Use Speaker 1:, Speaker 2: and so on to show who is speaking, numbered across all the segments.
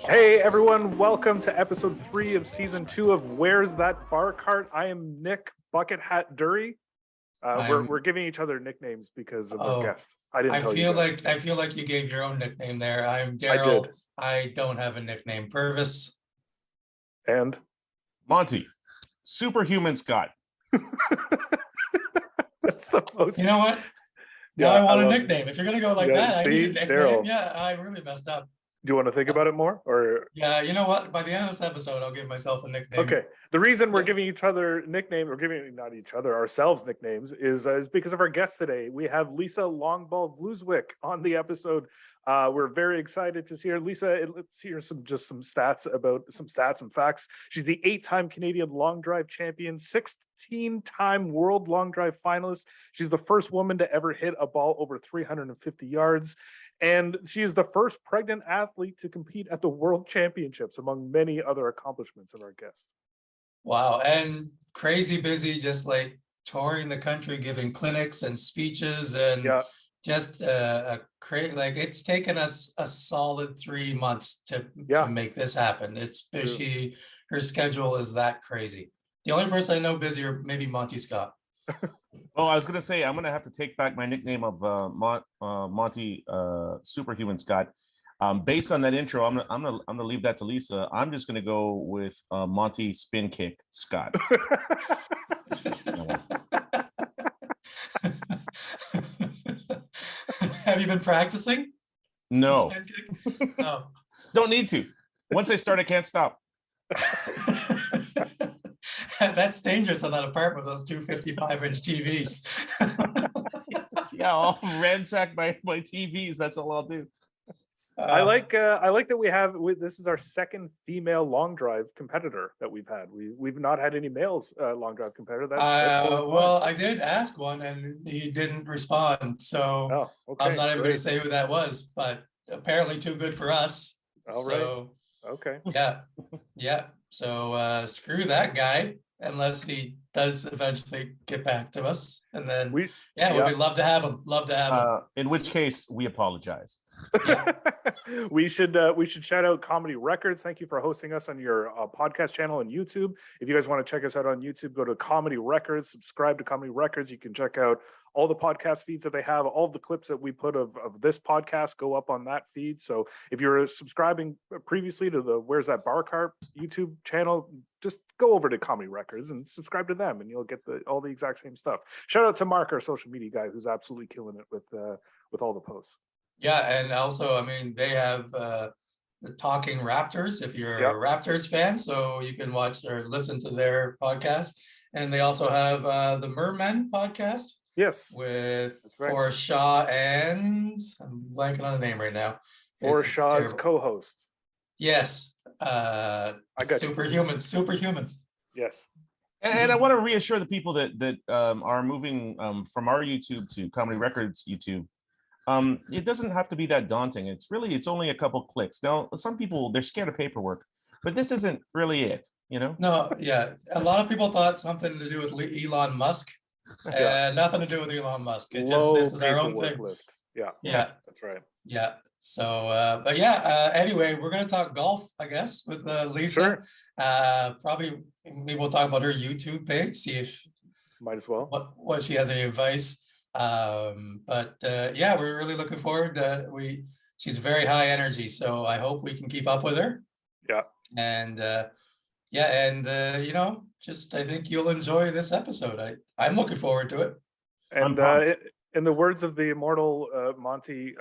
Speaker 1: Hey everyone, welcome to episode 3 of season 2 of Where's That Bar Cart? I am Nick Bucket Hat Dury. We're giving each other nicknames because of our guest. I didn't tell you guys.
Speaker 2: I feel like you gave your own nickname there. I'm
Speaker 1: I
Speaker 2: Daryl.
Speaker 1: did.
Speaker 2: I don't have a nickname. Purvis.
Speaker 1: And
Speaker 3: Monty, Superhuman Scott.
Speaker 1: that's the most.
Speaker 2: You know what?
Speaker 1: Yeah,
Speaker 2: Now I want
Speaker 1: I
Speaker 2: a
Speaker 1: love
Speaker 2: nickname. If you're gonna go like
Speaker 1: Yeah,
Speaker 2: that, I
Speaker 1: see,
Speaker 2: need a nickname.
Speaker 1: Daryl.
Speaker 2: Yeah, I really messed up.
Speaker 1: Do you want to think about it more? Or
Speaker 2: Yeah, you know what? By the end of this episode, I'll give myself a nickname.
Speaker 1: okay. The reason we're
Speaker 2: Yeah.
Speaker 1: giving each other nicknames, or giving not each other, ourselves nicknames, is because of our guest today. We have Lisa Longball Vlooswick on the episode. We're very excited to see her. Lisa, let's hear some stats and facts. She's the 8-time Canadian long drive champion, 16-time world long drive finalist. She's the first woman to ever hit a ball over 350 yards. And she is the first pregnant athlete to compete at the World Championships, among many other accomplishments of our guest.
Speaker 2: Wow, and crazy busy, just like touring the country, giving clinics and speeches, and just like it's taken us a solid 3 months to make this happen. It's her schedule is that crazy. The only person I know busier, maybe Monty Scott.
Speaker 3: Well, I was going to say I'm going to have to take back my nickname of Monty Superhuman Scott. Based on that intro, I'm gonna leave that to Lisa. I'm just going to go with Monty Spin Kick Scott.
Speaker 2: Have you been practicing?
Speaker 3: No.
Speaker 2: Oh.
Speaker 3: Don't need to. Once I start, I can't stop.
Speaker 2: That's dangerous on that apartment with those two 55-inch TVs.
Speaker 3: Yeah, I'll ransack my TVs. That's all I'll do.
Speaker 1: I like that we have. This is our second female long drive competitor that we've had. We've not had any males long drive competitor.
Speaker 2: Well, I did ask one, and he didn't respond. So I'm not even going to say who that was, but apparently too good for us.
Speaker 1: All right. Okay.
Speaker 2: Yeah. So screw that guy, unless he does eventually get back to us, and then we'd love to have him.
Speaker 3: In which case, we apologize.
Speaker 1: we should shout out Comedy Records. Thank you for hosting us on your podcast channel on YouTube. If you guys want to check us out on YouTube, go to Comedy Records, subscribe to Comedy Records. You can check out all the podcast feeds that they have. All the clips that we put of this podcast go up on that feed. So if you're subscribing previously to the Where's That Bar Cart YouTube channel, just go over to Comedy Records and subscribe to them, and you'll get all the exact same stuff. Shout out to Mark, our social media guy, who's absolutely killing it with all the posts. Yeah,
Speaker 2: and also, I mean, they have the Talking Raptors, if you're a Raptors fan, so you can watch or listen to their podcast. And they also have the Mermen podcast.
Speaker 1: Yes.
Speaker 2: With Forrest Shaw and I'm blanking on the name right now.
Speaker 1: Forrest Shaw's co-host.
Speaker 2: Yes. Superhuman.
Speaker 1: Yes.
Speaker 3: And I want to reassure the people that are moving from our YouTube to Comedy Records YouTube. It doesn't have to be that daunting. It's only a couple clicks. Now, some people, they're scared of paperwork, but this isn't really it, you know?
Speaker 2: No, yeah. A lot of people thought something to do with Elon Musk. Nothing to do with Elon Musk. This is our own thing.
Speaker 1: Yeah, that's right.
Speaker 2: Yeah. So, but yeah. Anyway, we're gonna talk golf, I guess, with Lisa. Sure. Probably maybe we'll talk about her YouTube page. See if
Speaker 1: might as well
Speaker 2: what she has any advice. But we're really looking forward. She's very high energy, so I hope we can keep up with her.
Speaker 1: Yeah.
Speaker 2: And I think you'll enjoy this episode. I'm looking forward to it.
Speaker 1: And in the words of the immortal Monty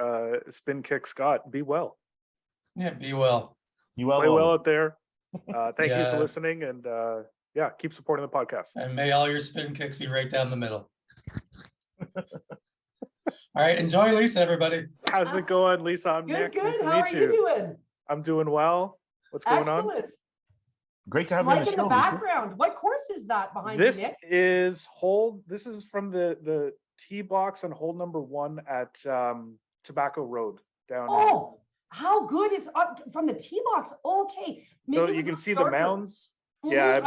Speaker 1: Spin Kick Scott, be well.
Speaker 2: Yeah, be well.
Speaker 1: Play well out there. Thank you for listening, and keep supporting the podcast.
Speaker 2: And may all your spin kicks be right down the middle. All right, enjoy, Lisa, everybody.
Speaker 1: How's it going, Lisa? I'm Nick.
Speaker 4: Good.
Speaker 1: Nice to
Speaker 4: How
Speaker 1: meet
Speaker 4: are you doing?
Speaker 1: I'm doing well. What's going on?
Speaker 3: Great to have you on the show.
Speaker 4: In the background. Lisa. What course is that behind
Speaker 1: you, Nick? This is from the tee box on hole number 1 at Tobacco Road down.
Speaker 4: Oh, how good is up from the tee box? Okay,
Speaker 1: maybe so you can see the mounds. Mm-hmm. Yeah,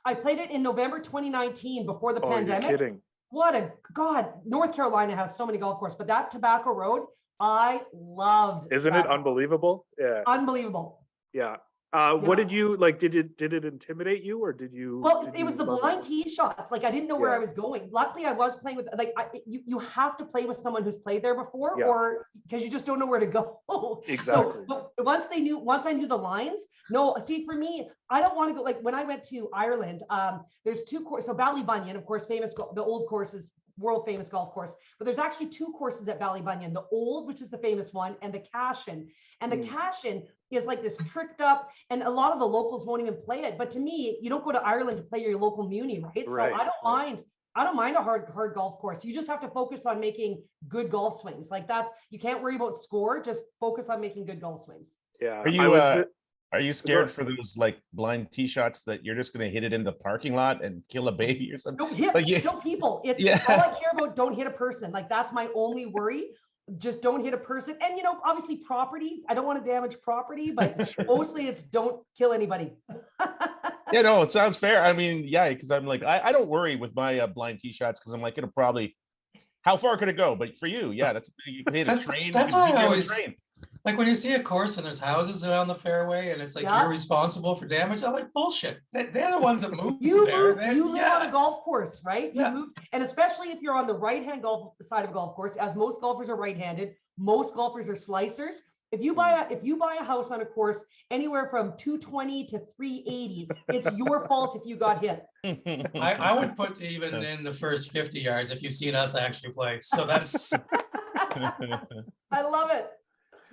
Speaker 4: I played it in November 2019 before the pandemic.
Speaker 1: You're kidding.
Speaker 4: North Carolina has so many golf courses, but that Tobacco Road, I loved.
Speaker 1: Isn't it unbelievable? Yeah.
Speaker 4: Unbelievable.
Speaker 1: Yeah. What did you like? Did it intimidate you, or did you?
Speaker 4: Well, it was the blind tee shots. Like I didn't know where I
Speaker 1: Yeah.
Speaker 4: was going. Luckily, I was playing with you have to play with someone who's played there before,
Speaker 1: Yeah.
Speaker 4: or because you just don't know where to go.
Speaker 1: Exactly.
Speaker 4: So but once I knew the lines. No, see, for me, I don't want to go. Like when I went to Ireland, there's two courses. So Ballybunion, of course, famous, the old courses, world famous golf course, but there's actually two courses at Ballybunion, the old, which is the famous one, and the Cashin. And the Cashin is like this tricked up, and a lot of the locals won't even play it. But to me, you don't go to Ireland to play your local muni, right? So I don't mind a hard golf course. You just have to focus on making good golf swings. Like you can't worry about score, just focus on making good golf swings.
Speaker 1: Yeah.
Speaker 3: Are you scared for those like blind tee shots that you're just going to hit it in the parking lot and kill a baby or something?
Speaker 4: Don't kill people. It's all I care about. Don't hit a person. Like that's my only worry. Just don't hit a person. And obviously property. I don't want to damage property, but mostly it's don't kill anybody.
Speaker 3: Yeah, no, it sounds fair. I mean, yeah, because I'm like, I don't worry with my blind tee shots because I'm like, it'll probably, how far could it go? But for you, yeah, you can hit a train.
Speaker 2: That's why I always, like when you see a course and there's houses around the fairway and it's like you're responsible for damage, I'm like, bullshit. They're the ones that move
Speaker 4: you
Speaker 2: there.
Speaker 4: Live on a golf course, right?
Speaker 2: Yeah.
Speaker 4: You moved, and especially if you're on the right-hand side of a golf course, as most golfers are right-handed, most golfers are slicers. If you buy a house on a course anywhere from 220 to 380, it's your fault if you got hit.
Speaker 2: I would put even in the first 50 yards if you've seen us actually play. So that's
Speaker 4: I love it.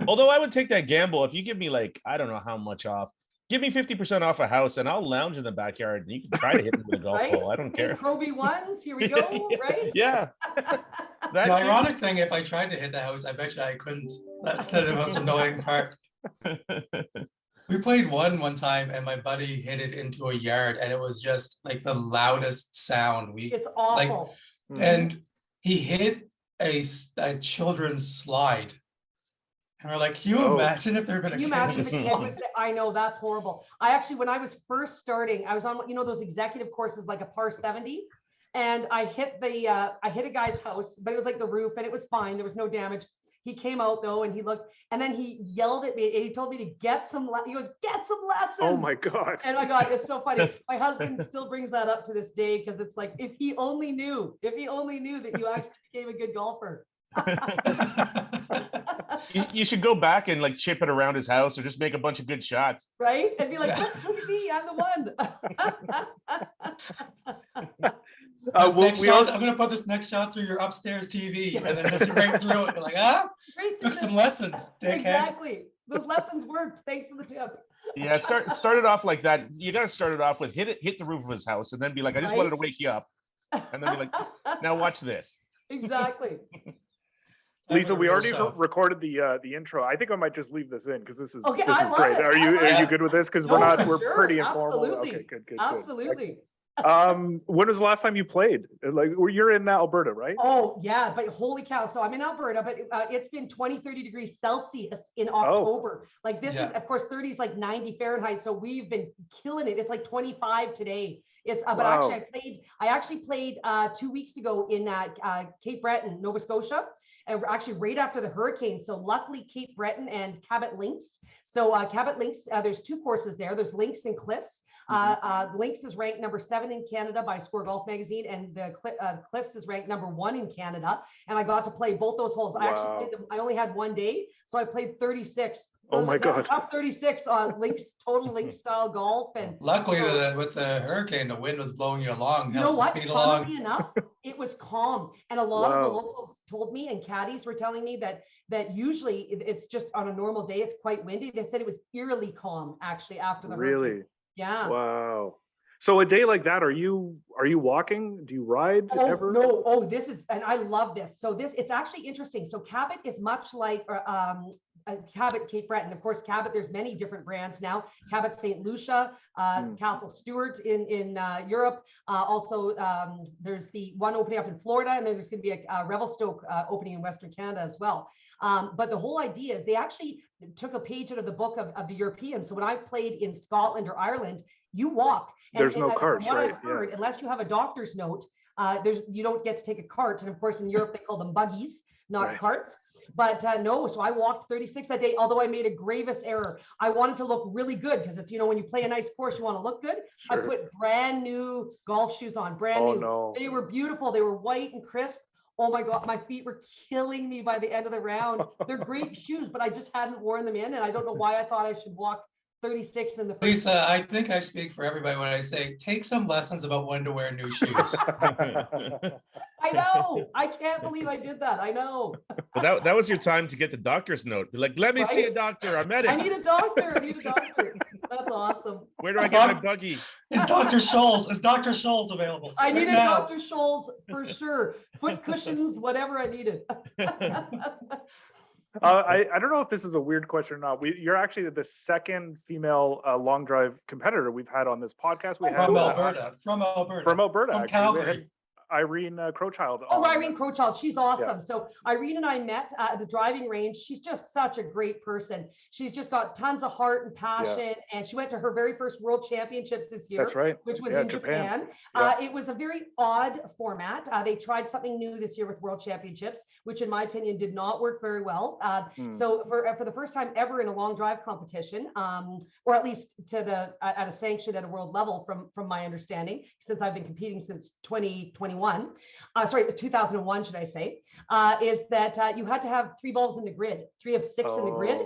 Speaker 3: Although I would take that gamble if you give me like, I don't know how much off. Give me 50% off a house and I'll lounge in the backyard and you can try to hit me with a golf ball. I don't care.
Speaker 4: Proby ones, here we go, right?
Speaker 3: Yeah.
Speaker 2: The ironic thing, if I tried to hit the house, I bet you I couldn't. That's the most annoying part. We played one time and my buddy hit it into a yard and it was just like the loudest sound.
Speaker 4: It's awful.
Speaker 2: And he hit a children's slide. And we're like, can you imagine if there had been a kid?
Speaker 4: I know, that's horrible. I actually, when I was first starting, I was on, those executive courses, like a par 70. And I hit a guy's house, but it was like the roof and it was fine. There was no damage. He came out though, and he looked, and then he yelled at me and he told me to get some, he goes, get some lessons.
Speaker 1: Oh my God.
Speaker 4: And my God, it's so funny. My husband still brings that up to this day because it's like, if he only knew that you actually became a good golfer.
Speaker 3: You should go back and like chip it around his house or just make a bunch of good shots.
Speaker 4: Right? And be like, look at me, I'm the one.
Speaker 2: I'm going to put this next shot through your upstairs TV and then this right through it. You're like, took some lessons, dickhead.
Speaker 4: Exactly. Those lessons worked. Thanks for the tip.
Speaker 3: Yeah, start it off like that. You got to start it off with hit the roof of his house and then be like, I just wanted to wake you up. And then be like, now watch this.
Speaker 4: Exactly.
Speaker 1: Lisa, we already recorded the intro. I think I might just leave this in because this is great.
Speaker 4: It.
Speaker 1: Are you good with this? Because we're pretty informal.
Speaker 4: Absolutely.
Speaker 1: Okay, good.
Speaker 4: Absolutely.
Speaker 1: When was the last time you played? Like, you're in Alberta, right?
Speaker 4: Oh yeah, but holy cow. So I'm in Alberta, but it's been 20-30 degrees Celsius in October. Like this is, of course, 30 is like 90 Fahrenheit. So we've been killing it. It's like 25 today. It's but I actually played 2 weeks ago in Cape Breton, Nova Scotia. And actually right after the hurricane. So luckily Cape Breton and Cabot Links. So Cabot Links, there's two courses there. There's Links and Cliffs. Links is ranked number 7 in Canada by Score Golf Magazine, and the Cliffs is ranked number 1 in Canada. And I got to play both those holes. I actually played them. I only had one day, so I played 36.
Speaker 1: Oh my God!
Speaker 4: Top 36 on links, total link style golf. And
Speaker 2: luckily, with the hurricane, the wind was blowing you along.
Speaker 4: You know what? Funnily enough, it was calm, and a lot of the locals told me, and caddies were telling me that usually it's just on a normal day, it's quite windy. They said it was eerily calm actually after the hurricane.
Speaker 1: Really?
Speaker 4: Yeah.
Speaker 1: Wow. So a day like that, are you walking? Do you ride ever?
Speaker 4: No. Oh, this is, and I love this. So it's actually interesting. So Cabot is much like Cabot Cape Breton. Of course, Cabot, there's many different brands now. Cabot St. Lucia, Castle Stewart in Europe. Also, there's the one opening up in Florida, and there's going to be a Revelstoke opening in Western Canada as well. But the whole idea is they actually took a page out of the book of the Europeans. So when I've played in Scotland or Ireland, you walk.
Speaker 1: There's no carts,
Speaker 4: from what
Speaker 1: right?
Speaker 4: I've heard, unless you have a doctor's note, you don't get to take a cart. And of course, in Europe, they call them buggies, not carts. But no, so I walked 36 that day, although I made a grievous error. I wanted to look really good because it's, when you play a nice course, you want to look good. Sure. I put brand new golf shoes on, brand new. No. They were beautiful. They were white and crisp. Oh my God, my feet were killing me by the end of the round. They're great shoes, but I just hadn't worn them in. And I don't know why I thought I should walk 36 in the first.
Speaker 2: Lisa, I think I speak for everybody when I say take some lessons about when to wear new shoes.
Speaker 4: I know. I can't believe I did that. I know.
Speaker 3: Well, that was your time to get the doctor's note. Be like, let me see a doctor. I'm medic.
Speaker 4: I need a doctor. I need a doctor. That's awesome.
Speaker 3: Where do I get my buggy?
Speaker 2: Is Dr. Scholl's available?
Speaker 4: I needed Dr. Scholl's for sure. Foot cushions, whatever I needed.
Speaker 1: I don't know if this is a weird question or not. You're actually the second female long drive competitor we've had on this podcast.
Speaker 2: From Alberta.
Speaker 1: From
Speaker 2: Calgary.
Speaker 1: Irene Crowchild.
Speaker 4: Oh, Irene Crowchild. She's awesome. Yeah. So Irene and I met at the driving range. She's just such a great person. She's just got tons of heart and passion. And she went to her very first World Championships this year.
Speaker 1: That's right.
Speaker 4: Which was in Japan. It was a very odd format. They tried something new this year with World Championships, which in my opinion did not work very well. So for the first time ever in a long drive competition, or at least at a sanction at a world level from my understanding, since I've been competing since 2021. 2001, should I say, is that you had to have 3 balls in the grid, 3 of 6 in the grid.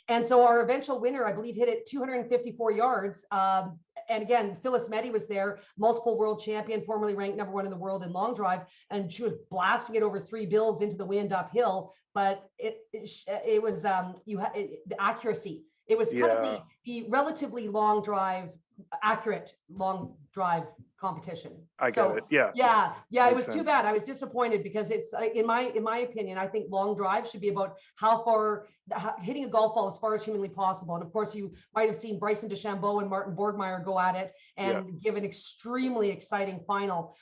Speaker 4: And so our eventual winner, I believe, hit it 254 yards. And again, Phyllis Meddy was there, multiple world champion, formerly ranked #1 in the world in long drive. And she was blasting it over 3 bills into the wind uphill. But it was the accuracy. It was kind of the relatively long drive, accurate long drive competition.
Speaker 1: I get it. Yeah.
Speaker 4: It was too bad. I was disappointed because it's in my opinion, I think long drive should be about how far hitting a golf ball as far as humanly possible. And of course, you might have seen Bryson DeChambeau and Martin Borgmeyer go at it and give an extremely exciting final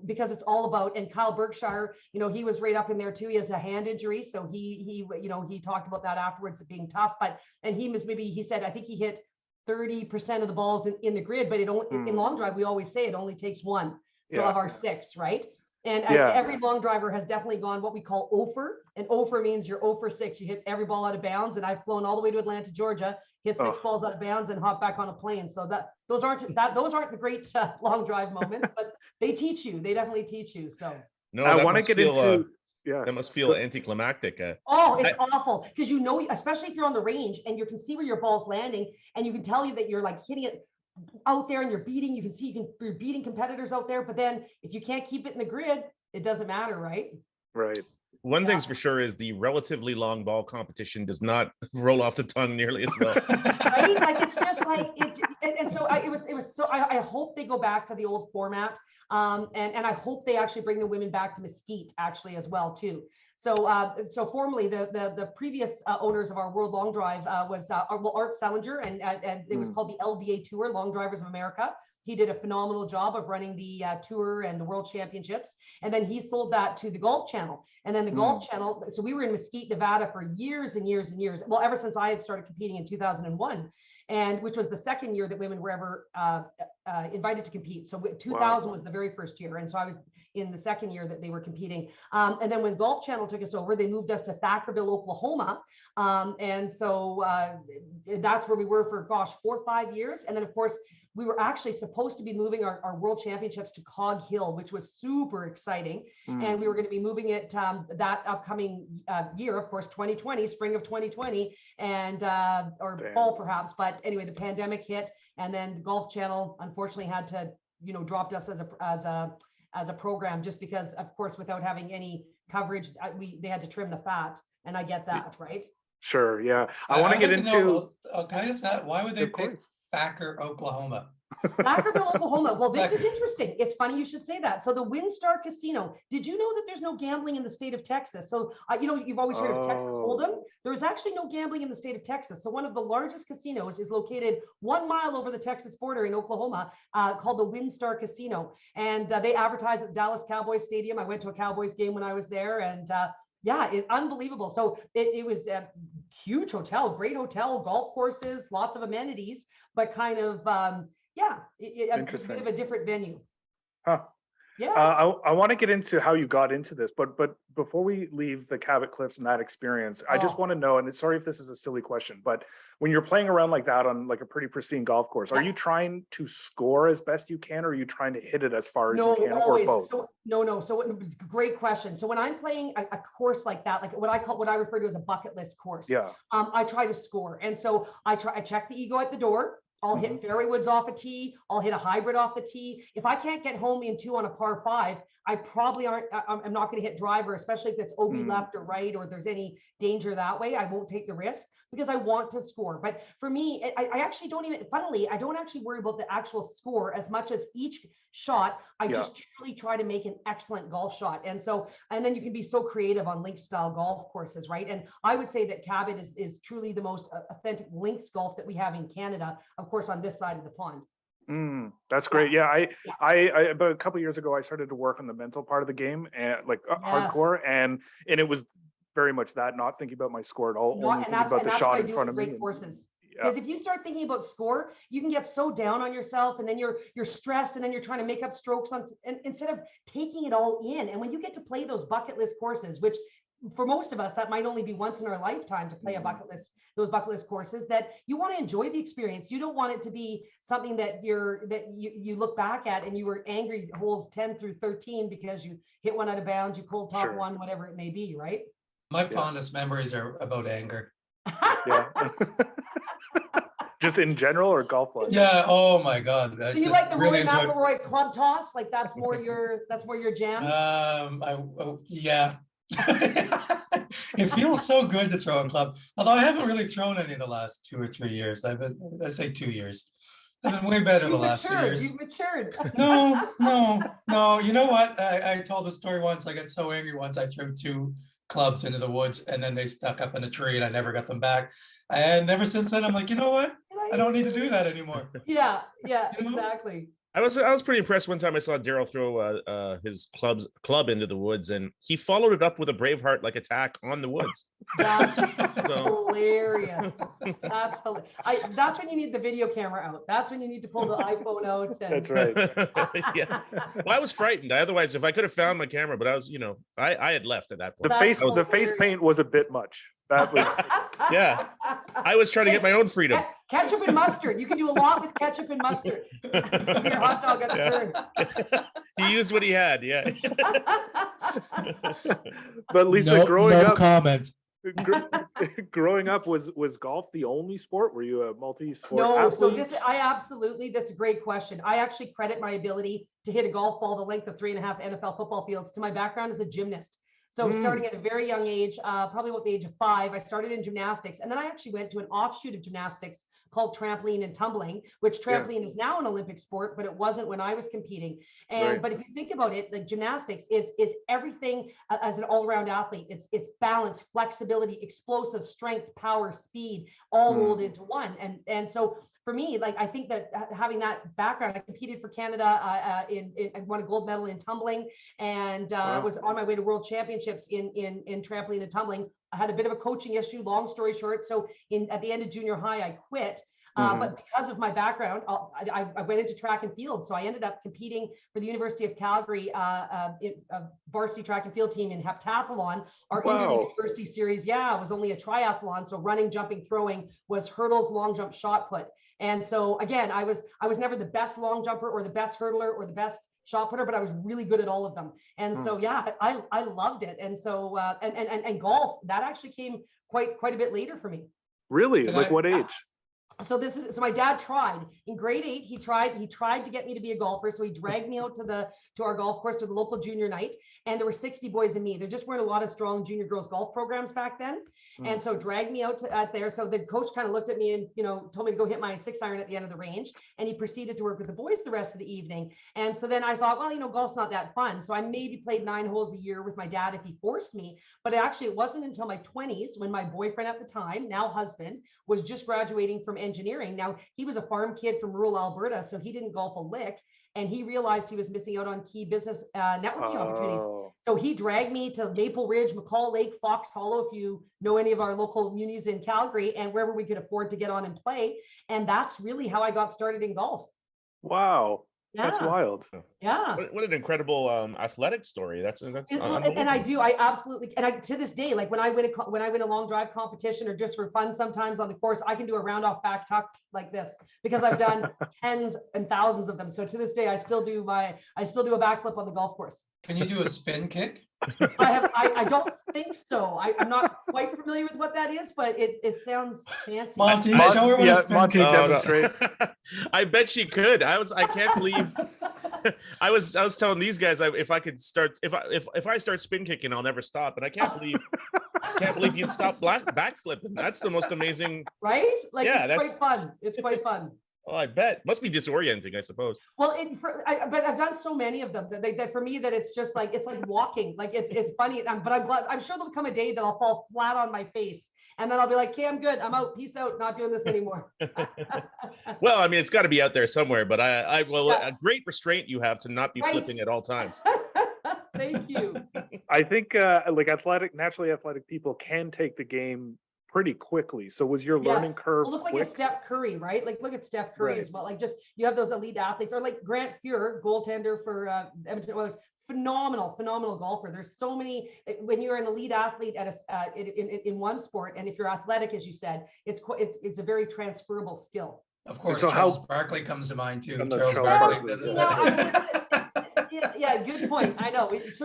Speaker 4: because it's all about. And Kyle Berkshire, he was right up in there too. He has a hand injury, so he talked about that afterwards, it being tough. And he said I think he hit 30% of the balls in the grid, but it only in long drive, we always say it only takes 1. So of our 6, right? And every long driver has definitely gone what we call OFER. And OFER means you're 0 for 6. You hit every ball out of bounds. And I've flown all the way to Atlanta, Georgia, hit 6 balls out of bounds and hop back on a plane. So those aren't the great long drive moments, but they teach you. They definitely teach you. So
Speaker 3: no, I want to get into. That must feel anticlimactic.
Speaker 4: It's awful because especially if you're on the range and you can see where your ball's landing and you can tell you that you're like hitting it out there and you're beating competitors out there. But then if you can't keep it in the grid, it doesn't matter, right?
Speaker 1: Right.
Speaker 3: One thing's for sure is the relatively long ball competition does not roll off the tongue nearly as well.
Speaker 4: Right? Like it's just like it. And so I hope they go back to the old format. And I hope they actually bring the women back to Mesquite actually as well too. So formally the previous owners of our World Long Drive was Art Selinger and it was called the LDA Tour, Long Drivers of America. He did a phenomenal job of running the tour and the World Championships. And then he sold that to the Golf Channel. And then the Golf Channel, so we were in Mesquite, Nevada for years and years and years. Well, ever since I had started competing in 2001. And which was the second year that women were ever invited to compete. So 2000 was the very first year. And so I was in the second year that they were competing. And then when Golf Channel took us over, they moved us to Thackerville, Oklahoma. And so that's where we were for, 4 or 5 years. And then of course, we were actually supposed to be moving our World Championships to Cog Hill, which was super exciting. And we were going to be moving it that upcoming year, of course, 2020, spring of 2020, and fall perhaps. But anyway, the pandemic hit, and then the Golf Channel unfortunately had to, dropped us as a program just because, of course, without having any coverage, they had to trim the fat, and I get that, right?
Speaker 1: Sure, yeah. I want to get into.
Speaker 2: Can I ask that? Why would they pick Thacker, Oklahoma?
Speaker 4: Thackerville, Oklahoma. Well, this is interesting. It's funny you should say that. So the WinStar Casino, did you know that there's no gambling in the state of Texas? So, you've always heard of Texas Hold'em. There is actually no gambling in the state of Texas. So one of the largest casinos is located 1 mile over the Texas border in Oklahoma called the WinStar Casino. And they advertise at the Dallas Cowboys Stadium. I went to a Cowboys game when I was there, and it's unbelievable. So it was a huge hotel, great hotel, golf courses, lots of amenities, but kind of, a bit of a different venue.
Speaker 1: Huh.
Speaker 4: Yeah.
Speaker 1: I want to get into how you got into this, but before we leave the Cabot Cliffs and that experience, I just want to know, and sorry if this is a silly question, but when you're playing around like that on like a pretty pristine golf course, are you trying to score as best you can, or are you trying to hit it as far as you can,
Speaker 4: always.
Speaker 1: or both?
Speaker 4: So great question. So when I'm playing a course like that, like what I refer to as a bucket list course, I try to score. And so I check the ego at the door. I'll hit fairway woods off a tee. I'll hit a hybrid off the tee. If I can't get home in 2 on a par 5, I probably I'm not going to hit driver, especially if it's OB left or right, or if there's any danger that way. I won't take the risk because I want to score. But for me, I actually don't even, funnily, I don't actually worry about the actual score as much as each shot. I just truly try to make an excellent golf shot. And so, and then you can be so creative on links style golf courses, right? And I would say that Cabot is truly the most authentic links golf that we have in Canada, of course, on this side of the pond.
Speaker 1: That's great. Yeah, I about a couple of years ago, I started to work on the mental part of the game, and like hardcore, and it was very much that, not thinking about my score at all, only thinking about the shot in front of me.
Speaker 4: Courses. Because if you start thinking about score, you can get so down on yourself, and then you're stressed, and then you're trying to make up strokes and instead of taking it all in. And when you get to play those bucket list courses, which for most of us, that might only be once in our lifetime to play those bucket list courses, that you want to enjoy the experience. You don't want it to be something that you look back at and you were angry holes 10 through 13 because you hit one out of bounds, you cold top one, whatever it may be, right?
Speaker 2: My fondest memories are about anger.
Speaker 1: Just in general, or golf wise?
Speaker 2: Yeah. Oh my God.
Speaker 4: So you like the Rory McIlroy club toss? Like that's more your jam?
Speaker 2: Yeah. It feels so good to throw a club. Although I haven't really thrown any in the last 2 or 3 years. I say 2 years. I've been way better the last 2 years.
Speaker 4: You've matured.
Speaker 2: No. You know what? I told the story once. I got so angry once. I threw 2 clubs into the woods, and then they stuck up in a tree, and I never got them back. And ever since then, I'm like, you know what? I don't need to do that anymore.
Speaker 4: Yeah, exactly.
Speaker 3: I was pretty impressed one time I saw Daryl throw his club into the woods, and he followed it up with a Braveheart like attack on the woods.
Speaker 4: That's hilarious. That's when you need the video camera out. That's when you need to pull the iPhone out.
Speaker 1: That's right.
Speaker 3: Yeah. Well, I was frightened. Otherwise, if I could have found my camera, but I was, I had left at that point.
Speaker 1: The face paint was a bit much. That was
Speaker 3: yeah. I was trying to get my own freedom.
Speaker 4: Ketchup and mustard. You can do a lot with ketchup and mustard. Your hot dog got turned.
Speaker 3: He used what he had, yeah.
Speaker 1: But Lisa, growing up, was golf the only sport? Were you a multi-sport athlete?
Speaker 4: So that's a great question. I actually credit my ability to hit a golf ball the length of 3.5 NFL football fields to my background as a gymnast. So starting at a very young age, probably about the age of 5, I started in gymnastics. And then I actually went to an offshoot of gymnastics called trampoline and tumbling, which trampoline is now an Olympic sport, but it wasn't when I was competing. And but if you think about it, like gymnastics is everything as an all-around athlete. It's balance, flexibility, explosive strength, power, speed, all rolled into one. And so for me, like I think that having that background, I competed for Canada I won a gold medal in tumbling, and was on my way to world championships in trampoline and tumbling. I had a bit of a coaching issue, long story short. So at the end of junior high, I quit. But because of my background, I went into track and field. So I ended up competing for the University of Calgary varsity track and field team in heptathlon, our inter-university series. Yeah, it was only a triathlon. So running, jumping, throwing was hurdles, long jump, shot put. And so again, I was never the best long jumper or the best hurdler or the best shot putter, but I was really good at all of them. And so, yeah, I loved it. And so, and golf, that actually came quite a bit later for me.
Speaker 1: Really? Like what age?
Speaker 4: So my dad tried in grade 8. He tried to get me to be a golfer. So he dragged me out to our golf course, to the local junior night. And there were 60 boys and me. There just weren't a lot of strong junior girls golf programs back then. And so dragged me out there. So the coach kind of looked at me and, told me to go hit my 6-iron at the end of the range. And he proceeded to work with the boys the rest of the evening. And so then I thought, well, golf's not that fun. So I maybe played 9 holes a year with my dad if he forced me. But it wasn't until my 20s when my boyfriend at the time, now husband, was just graduating from engineering. Now, he was a farm kid from rural Alberta, so he didn't golf a lick. And he realized he was missing out on key business networking opportunities. So he dragged me to Maple Ridge, McCall Lake, Fox Hollow, if you know any of our local munis in Calgary, and wherever we could afford to get on and play. And that's really how I got started in golf.
Speaker 1: Wow. That's wild.
Speaker 4: Yeah.
Speaker 3: What an incredible athletic story. That's
Speaker 4: And
Speaker 3: unbelievable.
Speaker 4: I absolutely, and I to this day, like when I win a long drive competition or just for fun, sometimes on the course, I can do a round off back tuck like this because I've done tens and thousands of them. So to this day, I still do a backflip on the golf course.
Speaker 2: Can you do a spin kick?
Speaker 4: I don't think so. I'm not quite familiar with what that is, but it sounds fancy.
Speaker 2: Monty, show her what a spin kick is.
Speaker 3: No. I bet she could. I can't believe. I was telling these guys if I start spin kicking, I'll never stop. And I can't believe you'd stop backflipping. That's the most amazing.
Speaker 4: Right? Like it's quite fun. It's quite fun.
Speaker 3: Oh, I bet. Must be disorienting, I suppose.
Speaker 4: Well, but I've done so many of them that for me that it's just like it's like walking. Like it's funny. But I'm glad. I'm sure there'll come a day that I'll fall flat on my face, and then I'll be like, "Okay, I'm good. I'm out. Peace out. Not doing this anymore."
Speaker 3: Well, I mean, it's got to be out there somewhere. But a great restraint you have to not be flipping at all times.
Speaker 4: Thank you.
Speaker 1: I think like naturally athletic people can take the game pretty quickly. So was your learning curve?
Speaker 4: Well, look like a Steph Curry, right? Like look at Steph Curry as well. Like just you have those elite athletes, or like Grant Fuhr, goaltender for Edmonton Oilers. Phenomenal golfer. There's so many. When you're an elite athlete at in one sport, and if you're athletic, as you said, it's a very transferable skill.
Speaker 2: Of course, so Charles Barkley comes to mind too. Charles Barkley.
Speaker 4: Yeah, good point. I know. It's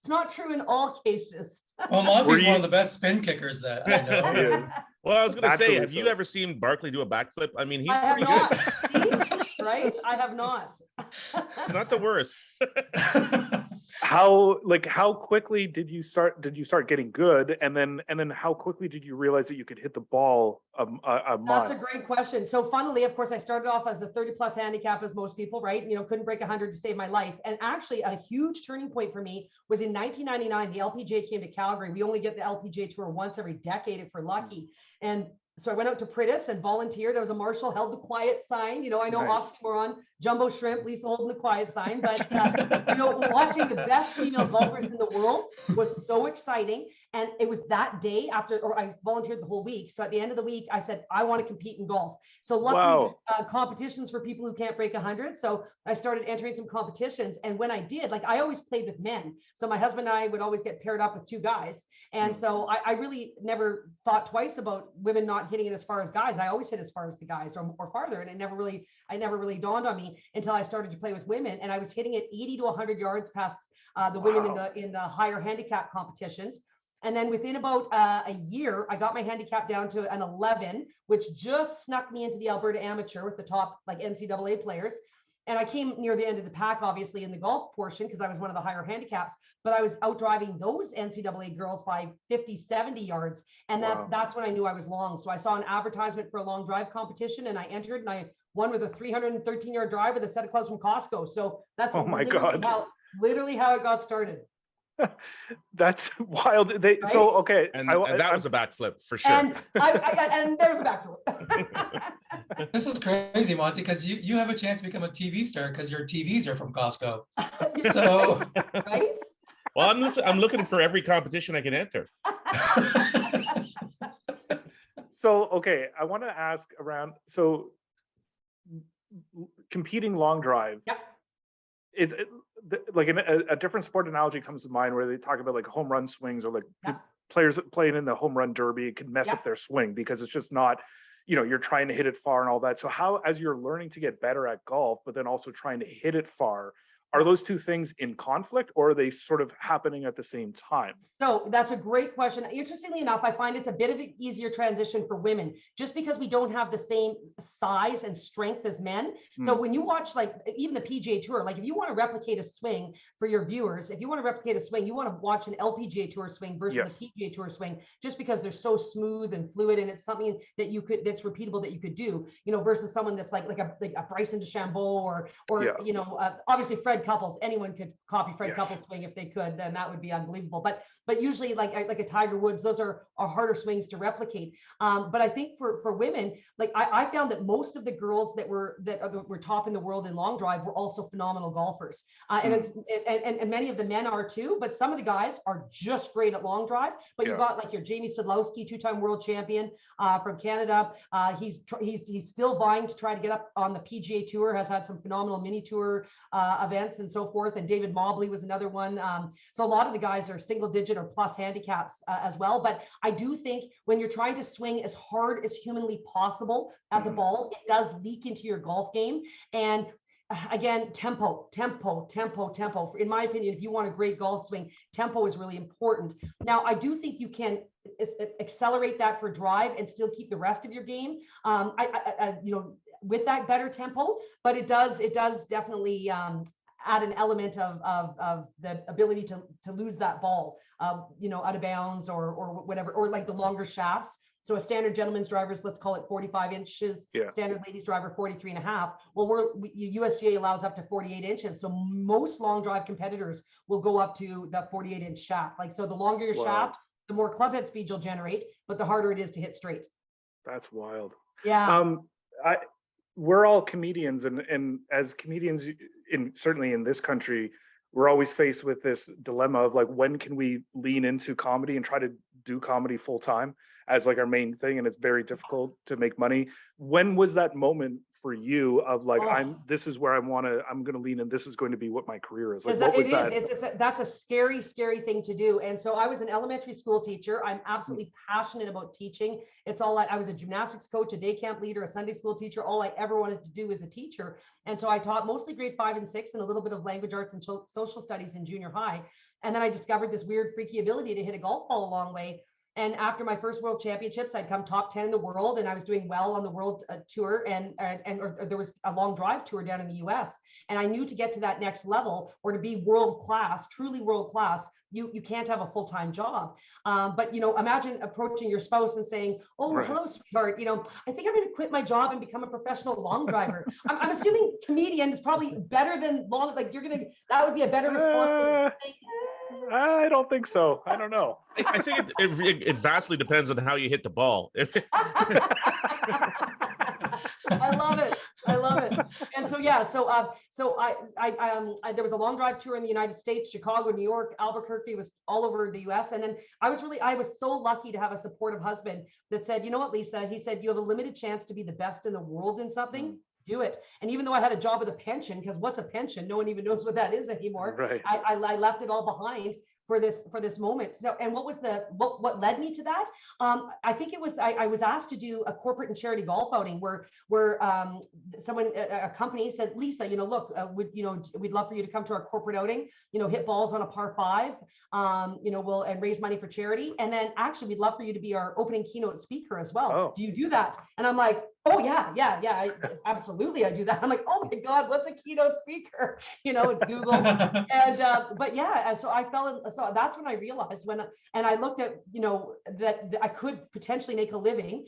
Speaker 4: not true in all cases.
Speaker 2: Well, Monty's one of the best spin kickers that I know.
Speaker 3: Well, I was going to say, have you ever seen Barkley do a backflip? I mean, he's pretty
Speaker 4: good. See? Right? I have not.
Speaker 3: It's not the worst.
Speaker 1: How quickly did you start getting good, and then how quickly did you realize that you could hit the ball a mile?
Speaker 4: That's a great question. So funnily, of course, I started off as a 30+ handicap, as most people, right? Couldn't break 100 to save my life. And actually a huge turning point for me was in 1999, the LPGA came to Calgary. We only get the LPGA tour once every decade if we're lucky. And so I went out to Pritis and volunteered. I was a marshal, held the quiet sign. I know oxymoron, jumbo shrimp, Lisa holding the quiet sign, but watching the best female golfers in the world was so exciting. And it was that day or I volunteered the whole week. So at the end of the week, I said, I want to compete in golf. So luckily, competitions for people who can't break 100. So I started entering some competitions. And when I did, I always played with men. So my husband and I would always get paired up with two guys. And so I really never thought twice about women not hitting it as far as guys. I always hit as far as the guys or farther. And it never really dawned on me until I started to play with women. And I was hitting it 80 to 100 yards past the women in the higher handicap competitions. And then within about a year, I got my handicap down to an 11, which just snuck me into the Alberta Amateur with the top NCAA players. And I came near the end of the pack, obviously, in the golf portion because I was one of the higher handicaps, but I was out driving those NCAA girls by 50, 70 yards. And that's when I knew I was long. So I saw an advertisement for a long drive competition and I entered and I won with a 313-yard drive with a set of clubs from Costco. So that's literally how it got started.
Speaker 1: That's wild. So okay,
Speaker 3: and that was a backflip for sure.
Speaker 4: And there's a backflip.
Speaker 2: This is crazy, Monty, because you have a chance to become a TV star because your TVs are from Costco. So
Speaker 4: right.
Speaker 3: Well, I'm looking for every competition I can enter.
Speaker 1: So okay, I want to ask around. So competing long drive.
Speaker 4: Yep.
Speaker 1: Like a different sport analogy comes to mind where they talk about like home run swings or players playing in the home run derby can mess up their swing because it's just not, you're trying to hit it far and all that. So how, as you're learning to get better at golf, but then also trying to hit it far, are those two things in conflict or are they sort of happening at the same time?
Speaker 4: So that's a great question. Interestingly enough, I find it's a bit of an easier transition for women just because we don't have the same size and strength as men. So when you watch even the PGA Tour, if you want to replicate a swing for your viewers, if you want to replicate a swing, you want to watch an LPGA Tour swing versus a PGA Tour swing just because they're so smooth and fluid and it's something that that's repeatable that you could do, versus someone that's like a Bryson DeChambeau or obviously Fred Fred Couples. Anyone could copy Fred Couples' swing if they could, then that would be unbelievable. But usually like a Tiger Woods, those are harder swings to replicate. But I think for women, like I found that most of the girls that were top in the world in long drive were also phenomenal golfers. And many of the men are too, but some of the guys are just great at long drive. But you've got like your Jamie Sadlowski, 2-time world champion from Canada. He's still vying to try to get up on the PGA Tour, has had some phenomenal mini tour events and so forth. And David Mobley was another one. So a lot of the guys are single digit or plus handicaps as well. But I do think when you're trying to swing as hard as humanly possible at the ball, it does leak into your golf game. And again, tempo. In my opinion, if you want a great golf swing, tempo is really important. Now, I do think you can accelerate that for drive and still keep the rest of your game, with that better tempo, but it does definitely add an element of the ability to lose that ball, out of bounds or whatever, or like the longer shafts. So a standard gentleman's driver is, let's call it 45 inches, standard ladies driver 43 and a half. Well, USGA allows up to 48 inches. So most long drive competitors will go up to the 48-inch shaft. Like, so the longer your shaft, the more club head speed you'll generate, but the harder it is to hit straight.
Speaker 1: That's wild.
Speaker 4: Yeah.
Speaker 1: We're all comedians, and as comedians, certainly in this country, we're always faced with this dilemma of like, when can we lean into comedy and try to do comedy full time as like our main thing? And it's very difficult to make money. When was that moment for you of like, this is where I'm going to lean in. This is going to be what my career is. Like, what was that?
Speaker 4: That's a scary thing to do. And so I was an elementary school teacher. I'm absolutely passionate about teaching. It's all I was a gymnastics coach, a day camp leader, a Sunday school teacher. All I ever wanted to do as a teacher. And so I taught mostly grade 5 and 6 and a little bit of language arts and social studies in junior high. And then I discovered this weird, freaky ability to hit a golf ball a long way. And after my first world championships, I'd come top 10 in the world, and I was doing well on the world tour, and there was a long drive tour down in the US. And I knew to get to that next level, or to be world class, truly world class, you can't have a full-time job. But imagine approaching your spouse and saying, "Oh, hello, sweetheart. I think I'm going to quit my job and become a professional long driver." I'm assuming comedian is probably better than long. Like that would be a better response than saying,
Speaker 1: I don't think so. I don't know.
Speaker 3: I think it vastly depends on how you hit the ball.
Speaker 4: I love it. And so there was a long drive tour in the United States, Chicago, New York, Albuquerque, was all over the US. And then I was so lucky to have a supportive husband that said, "You know what, Lisa," he said, "you have a limited chance to be the best in the world in something. Do it." And even though I had a job with a pension, because what's a pension? No one even knows what that is anymore.
Speaker 1: Right.
Speaker 4: I left it all behind for this moment. So, and what led me to that? I think it was, I was asked to do a corporate and charity golf outing where a company said, "Lisa, look, we'd love for you to come to our corporate outing, hit balls on a par 5, and raise money for charity. And then actually we'd love for you to be our opening keynote speaker as well.
Speaker 1: Oh.
Speaker 4: Do you do that?" And I'm like, "Oh yeah, absolutely, I do that." I'm like, "Oh my God, what's a keynote speaker?" It's Google. And so that's when I realized and I looked at, that I could potentially make a living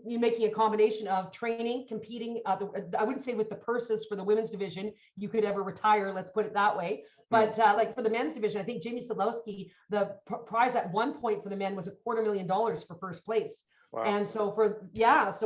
Speaker 4: making a combination of training, competing. I wouldn't say with the purses for the women's division, you could ever retire, let's put it that way. But like for the men's division, I think Jamie Sadlowski, the prize at one point for the men was $250,000 for first place.
Speaker 1: Wow.
Speaker 4: And so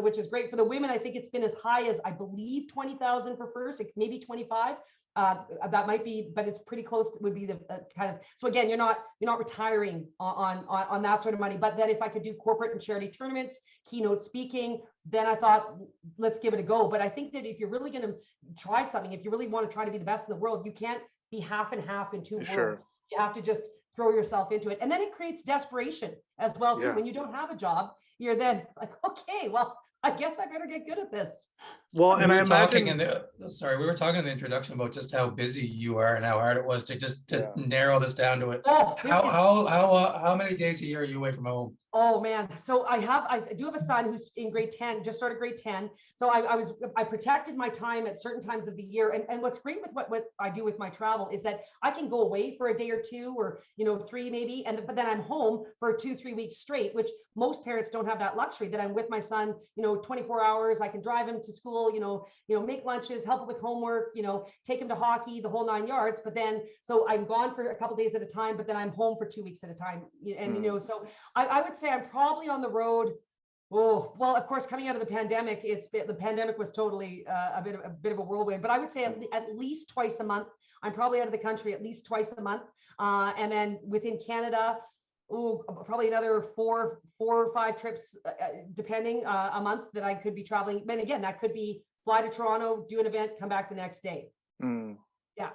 Speaker 4: which is great for the women. I think it's been as high as, I believe, 20,000 for first, maybe 25. That might be, but it's pretty close to, would be the kind of, so again, you're not retiring on that sort of money. But then if I could do corporate and charity tournaments, keynote speaking, then I thought, let's give it a go. But I think that if you're really going to try something, if you really want to try to be the best in the world, you can't be half and half in two worlds. You have to just throw yourself into it. And then it creates desperation as well too. When you don't have a job, you're then like, okay, well, I guess I better get good at this.
Speaker 1: Well, and
Speaker 2: we were talking in the introduction about just how busy you are and how hard it was to narrow this down to it. How many days a year are you away from home?
Speaker 4: Oh man. So I do have a son who's in grade 10, just started grade 10. So I protected my time at certain times of the year. And what's great with what I do with my travel is that I can go away for a day or two, or, 3 maybe. But then I'm home for 2-3 weeks straight, which most parents don't have that luxury, that I'm with my son, 24 hours. I can drive him to school, make lunches, help him with homework, take him to hockey, the whole 9 yards. But then, so I'm gone for a couple days at a time, but then I'm home for 2 weeks at a time. And, so I would say I'm probably on the road. Oh, well, of course, coming out of the pandemic, the pandemic was totally a bit of a whirlwind, but I would say at least twice a month. I'm probably out of the country at least twice a month. And then within Canada, probably another four or five trips, depending, a month that I could be traveling. But again, that could be fly to Toronto, do an event, come back the next day. Yeah.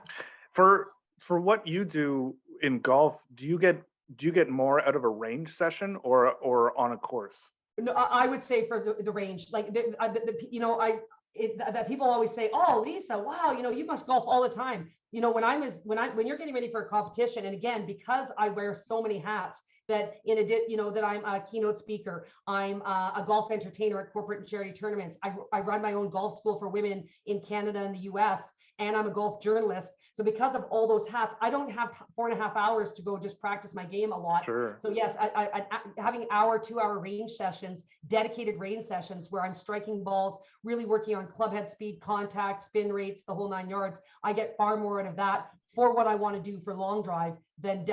Speaker 1: For what you do in golf, do you get more out of a range session or on a course?
Speaker 4: No, I would say for the range, like that people always say, "Oh, Lisa, wow, you must golf all the time." When you're getting ready for a competition, and again, because I wear so many hats, that that I'm a keynote speaker, I'm a golf entertainer at corporate and charity tournaments. I run my own golf school for women in Canada and the US, and I'm a golf journalist. So because of all those hats, I don't have 4.5 hours to go just practice my game a lot.
Speaker 1: Sure.
Speaker 4: So yes, I having 2-hour range sessions, dedicated range sessions where I'm striking balls, really working on club head speed, contact, spin rates, the whole 9 yards. I get far more out of that for what I want to do for long drive than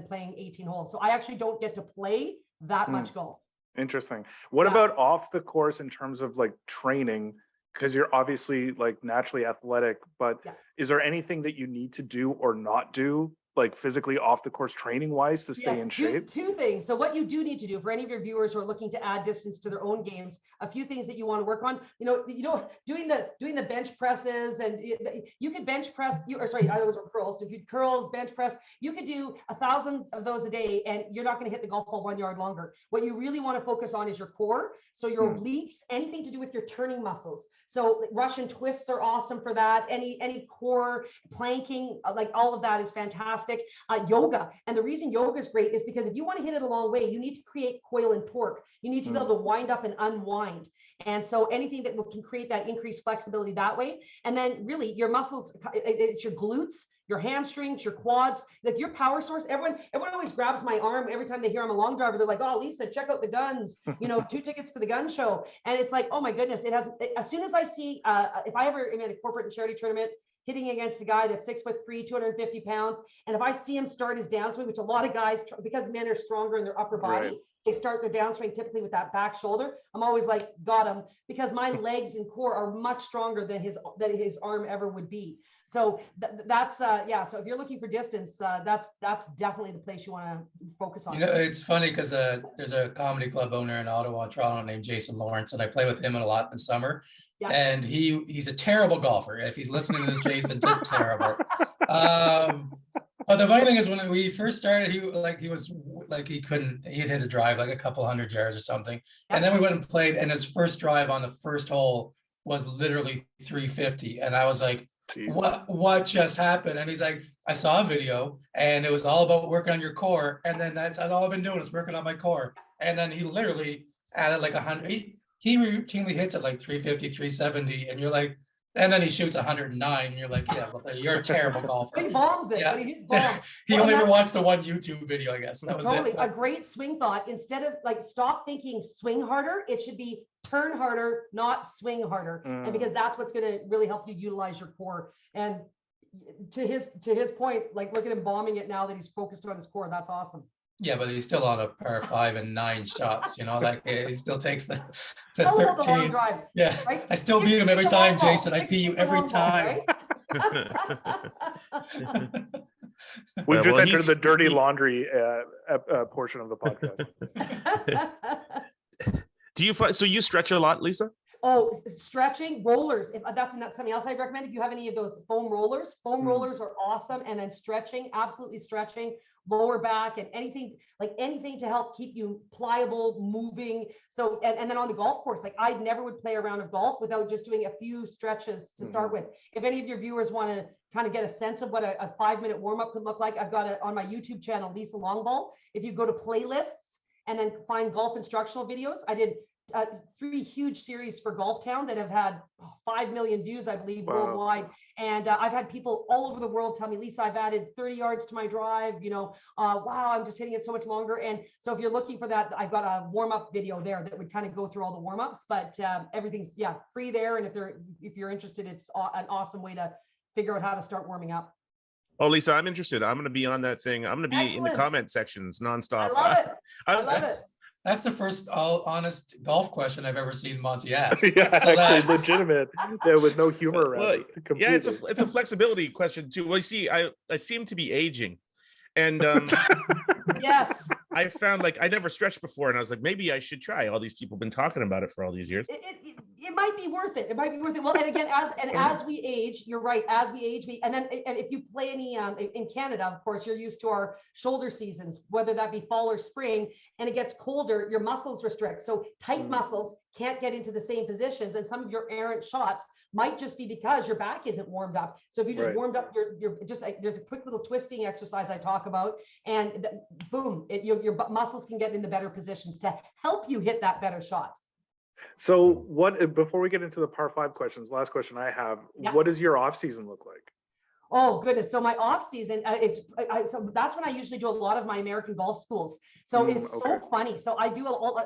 Speaker 4: playing 18 holes. So I actually don't get to play that much golf.
Speaker 1: Interesting. What about off the course in terms of like training? Because you're obviously like naturally athletic, but is there anything that you need to do or not do, like physically off the course training wise, to stay in shape?
Speaker 4: Two things. So what you do need to do, for any of your viewers who are looking to add distance to their own games, a few things that you want to work on, doing the bench presses, and you could bench press, those were curls. So if you curls, bench press, you could do 1,000 of those a day, and you're not going to hit the golf ball 1 yard longer. What you really want to focus on is your core. So your obliques, anything to do with your turning muscles. So Russian twists are awesome for that. Any core planking, like all of that is fantastic. Yoga. And the reason yoga is great is because if you want to hit it a long way, you need to create coil and torque. You need to be able to wind up and unwind. And so anything that can create that increased flexibility that way. And then really your muscles, it's your glutes, your hamstrings, your quads, like your power source. Everyone always grabs my arm every time they hear I'm a long driver. They're like, "Oh, Lisa, check out the guns, 2 tickets to the gun show." And it's like, oh my goodness, as soon as I see, if I ever am at a corporate and charity tournament, hitting against a guy that's 6'3", 250 pounds. And if I see him start his downswing, which a lot of guys, because men are stronger in their upper body, they start their downswing typically with that back shoulder. I'm always like, got him, because my legs and core are much stronger than his arm ever would be. So that's so if you're looking for distance, that's definitely the place you want to focus on.
Speaker 2: It's funny because there's a comedy club owner in Ottawa, Toronto, named Jason Lawrence, and I play with him a lot in the summer. Yeah. And he's a terrible golfer. If he's listening to this, Jason, just terrible. But the funny thing is, when we first started, he had hit a drive like a couple 100 yards or something. And then we went and played, and his first drive on the first hole was literally 350. And I was like, Jeez. What just happened? And he's like, I saw a video and it was all about working on your core. And then that's all I've been doing is working on my core. And then he literally added like 100. He routinely hits at like 350, 370. And you're like, and then he shoots 109. And you're like, yeah, well, you're a terrible golfer.
Speaker 4: He bombs it. Yeah. But he hits bombs.
Speaker 2: He only ever watched the one YouTube video, I guess. That was
Speaker 4: totally
Speaker 2: it.
Speaker 4: A great swing thought. Instead of like, stop thinking swing harder, it should be turn harder, not swing harder. And because that's what's going to really help you utilize your core. And to his point, like, look at him bombing it now that he's focused on his core. That's awesome.
Speaker 2: Yeah, but he's still on a par 5 and 9 shots, like he still takes the
Speaker 4: 13.
Speaker 2: The
Speaker 4: long drive,
Speaker 2: yeah, right? I still beat him every time, Jason. I beat you every time.
Speaker 1: We've just entered the dirty laundry portion of the podcast.
Speaker 3: Do you find, so you stretch a lot, Lisa?
Speaker 4: Oh, stretching, rollers. If that's something else I'd recommend, if you have any of those foam rollers are awesome. And then stretching, absolutely stretching, lower back, and anything to help keep you pliable, moving. So, and then on the golf course, like, I never would play a round of golf without just doing a few stretches to start with. If any of your viewers want to kind of get a sense of what a 5-minute warm-up could look like, I've got it on my YouTube channel, Lisa LONGBALL. If you go to playlists and then find golf instructional videos. I did 3 huge series for Golf Town that have had 5 million views, I believe, worldwide. And I've had people all over the world tell me, Lisa, I've added 30 yards to my drive, wow, I'm just hitting it so much longer. And so if you're looking for that, I've got a warm-up video there that would kind of go through all the warm-ups, but everything's free there. And if you're interested, it's an awesome way to figure out how to start warming up.
Speaker 3: Oh, Lisa, I'm interested. I'm going to be on that thing. I'm going to be in the comment sections nonstop.
Speaker 4: I love it. I love it.
Speaker 2: That's the first all honest golf question I've ever seen Monty ask.
Speaker 1: Yeah, so that's legitimate. There was no humor around it.
Speaker 3: Yeah, it's a flexibility question too. Well, you see, I seem to be aging, and
Speaker 4: yes,
Speaker 3: I found like I never stretched before, and I was like, maybe I should try. All these people have been talking about it for all these years.
Speaker 4: It might be worth it. It might be worth it. Well, and again, as we age, you're right. As we age, and if you play any in Canada, of course, you're used to our shoulder seasons, whether that be fall or spring, and it gets colder, your muscles restrict. So tight muscles can't get into the same positions, and some of your errant shots might just be because your back isn't warmed up. So if you just warmed up your just like, there's a quick little twisting exercise I talk about, and boom, your muscles can get into better positions to help you hit that better shot.
Speaker 1: So before we get into the par 5 questions, last question I have, what does your off season look like?
Speaker 4: Oh goodness. So my off season, so that's when I usually do a lot of my American golf schools. So it's so funny. So I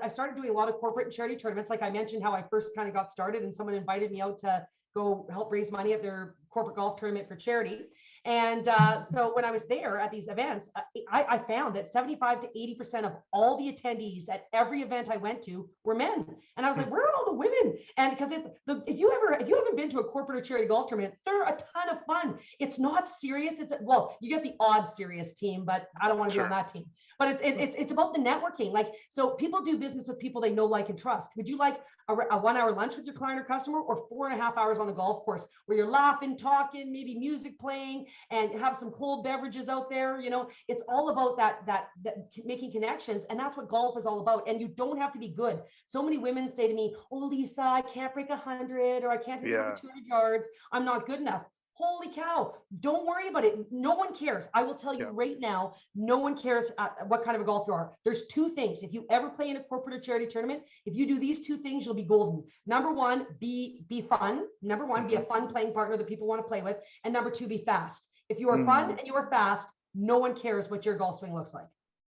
Speaker 4: started doing a lot of corporate and charity tournaments. Like I mentioned how I first kind of got started, and someone invited me out to go help raise money at their corporate golf tournament for charity. And so when I was there at these events, I found that 75 to 80% of all the attendees at every event I went to were men. And I was like, where are all the women? And because if you haven't been to a corporate or charity golf tournament, they're a ton of fun. It's not serious. Well, you get the odd serious team, but I don't want to be on that team. But it's about the networking. Like, so people do business with people they know, like, and trust. Would you like a 1 hour lunch with your client or customer, or 4.5 hours on the golf course where you're laughing, talking, maybe music playing, and have some cold beverages out there? It's all about that making connections. And that's what golf is all about. And you don't have to be good. So many women say to me, oh, Lisa, I can't break 100, or I can't hit over 200 yards. I'm not good enough. Holy cow, don't worry about it. No one cares. I will tell you right now, no one cares what kind of a golfer you are. There's 2 things. If you ever play in a corporate or charity tournament, if you do these 2 things, you'll be golden. Number 1, be fun. Number 1, be a fun playing partner that people want to play with. And number 2, be fast. If you are fun and you are fast, no one cares what your golf swing looks like.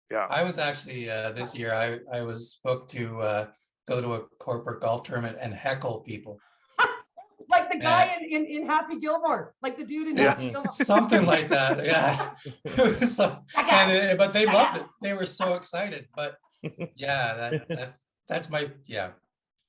Speaker 1: Yeah.
Speaker 2: I was actually this year, I was booked to go to a corporate golf tournament and heckle people.
Speaker 4: Like the guy in Happy Gilmore, like the dude in Happy Gilmore.
Speaker 2: Something like that, yeah. But they loved it. They were so excited. But yeah, that's my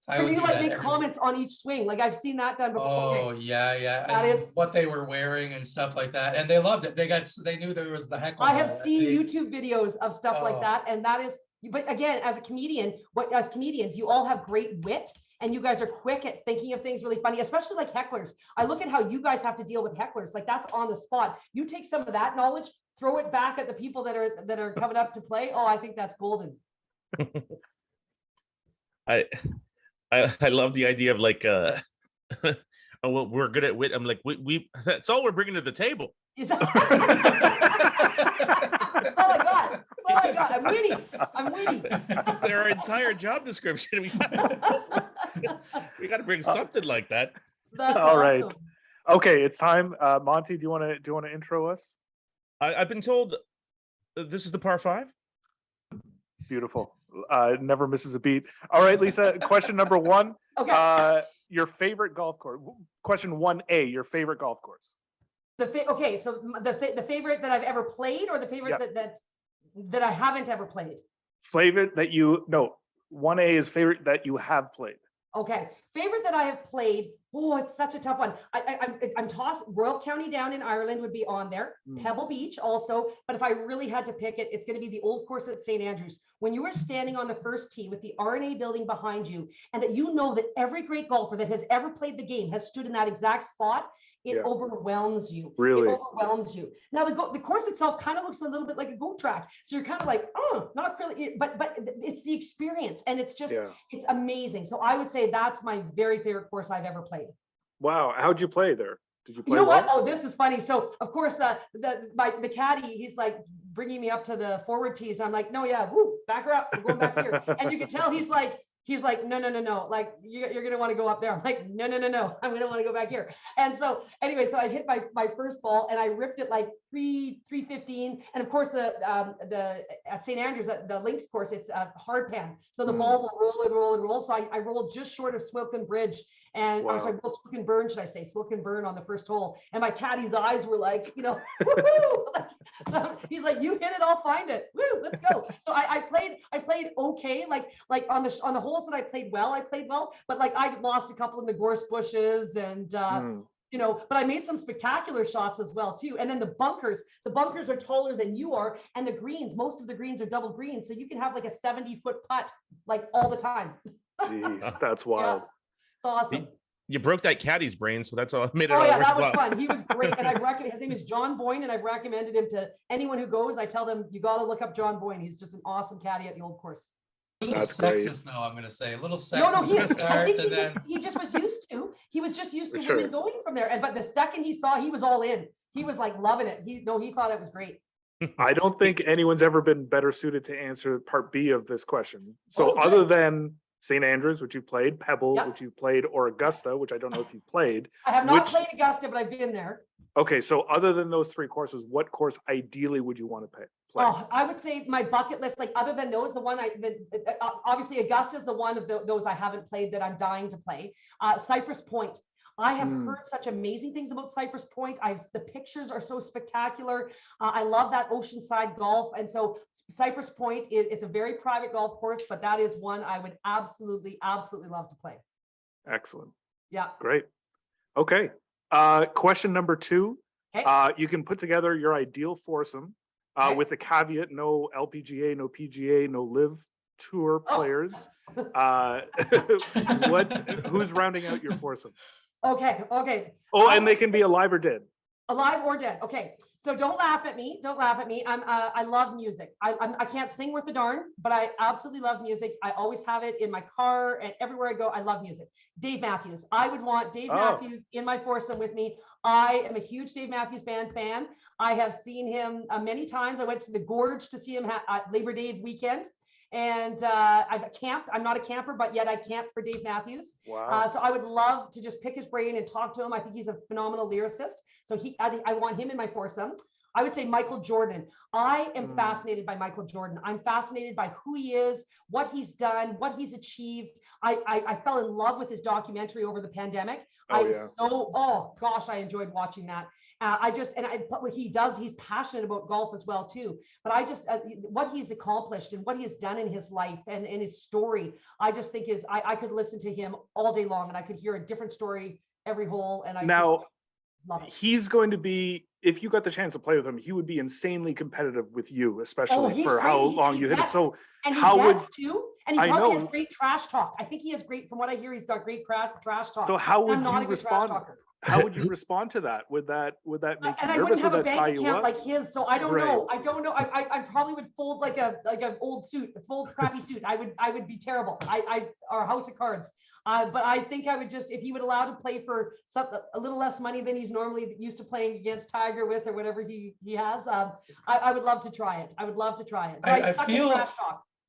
Speaker 4: I would do like make comments on each swing. Like I've seen that done before.
Speaker 2: Oh yeah.
Speaker 4: That is
Speaker 2: what they were wearing and stuff like that, and they loved it. They knew there was the heckle.
Speaker 4: I have seen YouTube videos of stuff like that, and that is. But again, as comedians, you all have great wit. And you guys are quick at thinking of things really funny, especially like hecklers. I look at how you guys have to deal with hecklers. Like that's on the spot. You take some of that knowledge, throw it back at the people that are coming up to play. Oh, I think that's golden.
Speaker 3: I love the idea of like, oh, well, we're good at wit. I'm like, we that's all we're bringing to the table.
Speaker 4: That's all I got. That's all I got. I'm witty.
Speaker 3: Their entire job description. We got to bring something like that.
Speaker 4: That's
Speaker 1: all
Speaker 4: awesome.
Speaker 1: Right. Okay, it's time. Monty, do you want to intro us?
Speaker 3: I've been told this is the par 5.
Speaker 1: Beautiful. Never misses a beat. All right, Lisa. Question number 1.
Speaker 4: Okay.
Speaker 1: Your favorite golf course. Question 1A. Your favorite golf course.
Speaker 4: Okay, so the favorite that I've ever played, or the favorite that I haven't ever played?
Speaker 1: Favorite that 1A is favorite that you have played.
Speaker 4: Okay, favorite that I have played. Oh, it's such a tough one. I'm tossed. Royal County down in Ireland would be on there. Pebble Beach also. But if I really had to pick it, it's going to be the old course at St. Andrews. When you are standing on the first tee with the R&A building behind you, and that you know that every great golfer that has ever played the game has stood in that exact spot, it overwhelms you.
Speaker 1: Really?
Speaker 4: It overwhelms you. Now, the course itself kind of looks a little bit like a goat track. So you're kind of like, oh, not really. But it's the experience. And it's just, it's amazing. So I would say that's my very favorite course I've ever played.
Speaker 1: Wow. How'd you play there? Did you play
Speaker 4: You know what?
Speaker 1: well?
Speaker 4: Oh, this is funny. So of course, the caddy, he's like bringing me up to the forward tees. I'm like, no, yeah, woo, back her up. We're going back here. And you can tell he's like, no. Like you're gonna want to go up there. I'm like, no. I'm gonna want to go back here. And so anyway, so I hit my first ball and I ripped it like 315. And of course the at St. Andrews, the links course, it's a hard pan. So the ball will roll and roll. So I rolled just short of Swilken Bridge. And I'm sorry, Swilken Burn, should I say? Swilken Burn on the first hole. And my caddy's eyes were like, woohoo! So he's like, you hit it, I'll find it. Woo, let's go. So I played okay. Like on the holes that I played well, but like I lost a couple in the gorse bushes and but I made some spectacular shots as well too. And then the bunkers are taller than you are, and the greens, most of the greens are double greens, so you can have like a 70-foot putt like all the time.
Speaker 1: Jeez, that's wild.
Speaker 4: Yeah. Awesome.
Speaker 3: You broke that caddy's brain, so that's all made it.
Speaker 4: Oh yeah, that was fun. He was great, and his name is John Boyne, and I've recommended him to anyone who goes. I tell them you got to look up John Boyne. He's just an awesome caddy at the old course.
Speaker 2: A little sexist, though, I'm going to say. A little sexist
Speaker 4: No,
Speaker 2: to start, and then
Speaker 4: he just was used to. He was just used to
Speaker 1: Sure.
Speaker 4: women going from there. But the second he saw, he was all in. He was like loving it. He thought it was great.
Speaker 1: I don't think anyone's ever been better suited to answer part B of this question. So other than St. Andrews, which you played, Pebble, which you played, or Augusta, which I don't know if you played.
Speaker 4: I have not played Augusta, but I've been there.
Speaker 1: Okay, so other than those three courses, what course ideally would you want to play?
Speaker 4: Oh, I would say my bucket list, like other than those, the one obviously Augusta is the one of those I haven't played that I'm dying to play. Cypress Point. I have heard such amazing things about Cypress Point. The pictures are so spectacular. I love that oceanside golf. And so Cypress Point, it's a very private golf course, but that is one I would absolutely love to play.
Speaker 1: Excellent.
Speaker 4: Yeah.
Speaker 1: Great. Okay. Question number 2.
Speaker 4: Okay.
Speaker 1: You can put together your ideal foursome with the caveat, no LPGA, no PGA, no Live Tour players. Who's rounding out your foursome?
Speaker 4: Okay.
Speaker 1: Oh, and they can be alive or dead.
Speaker 4: Alive or dead. Okay. So don't laugh at me. I love music. I can't sing worth a darn, but I absolutely love music. I always have it in my car and everywhere I go. I love music. Dave Matthews. I would want Dave Matthews in my foursome with me. I am a huge Dave Matthews Band fan. I have seen him many times. I went to the Gorge to see him at Labor Day weekend. And I've camped. I'm not a camper, but yet I camped for Dave Matthews.
Speaker 1: Wow.
Speaker 4: So I would love to just pick his brain and talk to him. I think he's a phenomenal lyricist. So I want him in my foursome. I would say Michael Jordan. I am fascinated by Michael Jordan. I'm fascinated by who he is, what he's done, what he's achieved. I fell in love with his documentary over the pandemic. I enjoyed watching that. What he does, he's passionate about golf as well too. But I just, what he's accomplished and what he has done in his life and in his story, I just think I could listen to him all day long and I could hear a different story every hole. And just love it.
Speaker 1: He's going to be, if you got the chance to play with him, he would be insanely competitive with you, especially for how long you hit it. So
Speaker 4: and
Speaker 1: how would
Speaker 4: too? And he probably has great trash talk. I think he has great, from what I hear, he's got great trash talk.
Speaker 1: So how would you respond? How would you respond to that? Would that make you nervous?
Speaker 4: And I wouldn't have a bank
Speaker 1: account
Speaker 4: like his, so I don't know. I don't know. I probably would fold like an old suit, a crappy suit. I would be terrible. Or a house of cards. But I think I would just, if he would allow to play for a little less money than he's normally used to playing against Tiger with or whatever he has, I would love to try it. I would love to try it.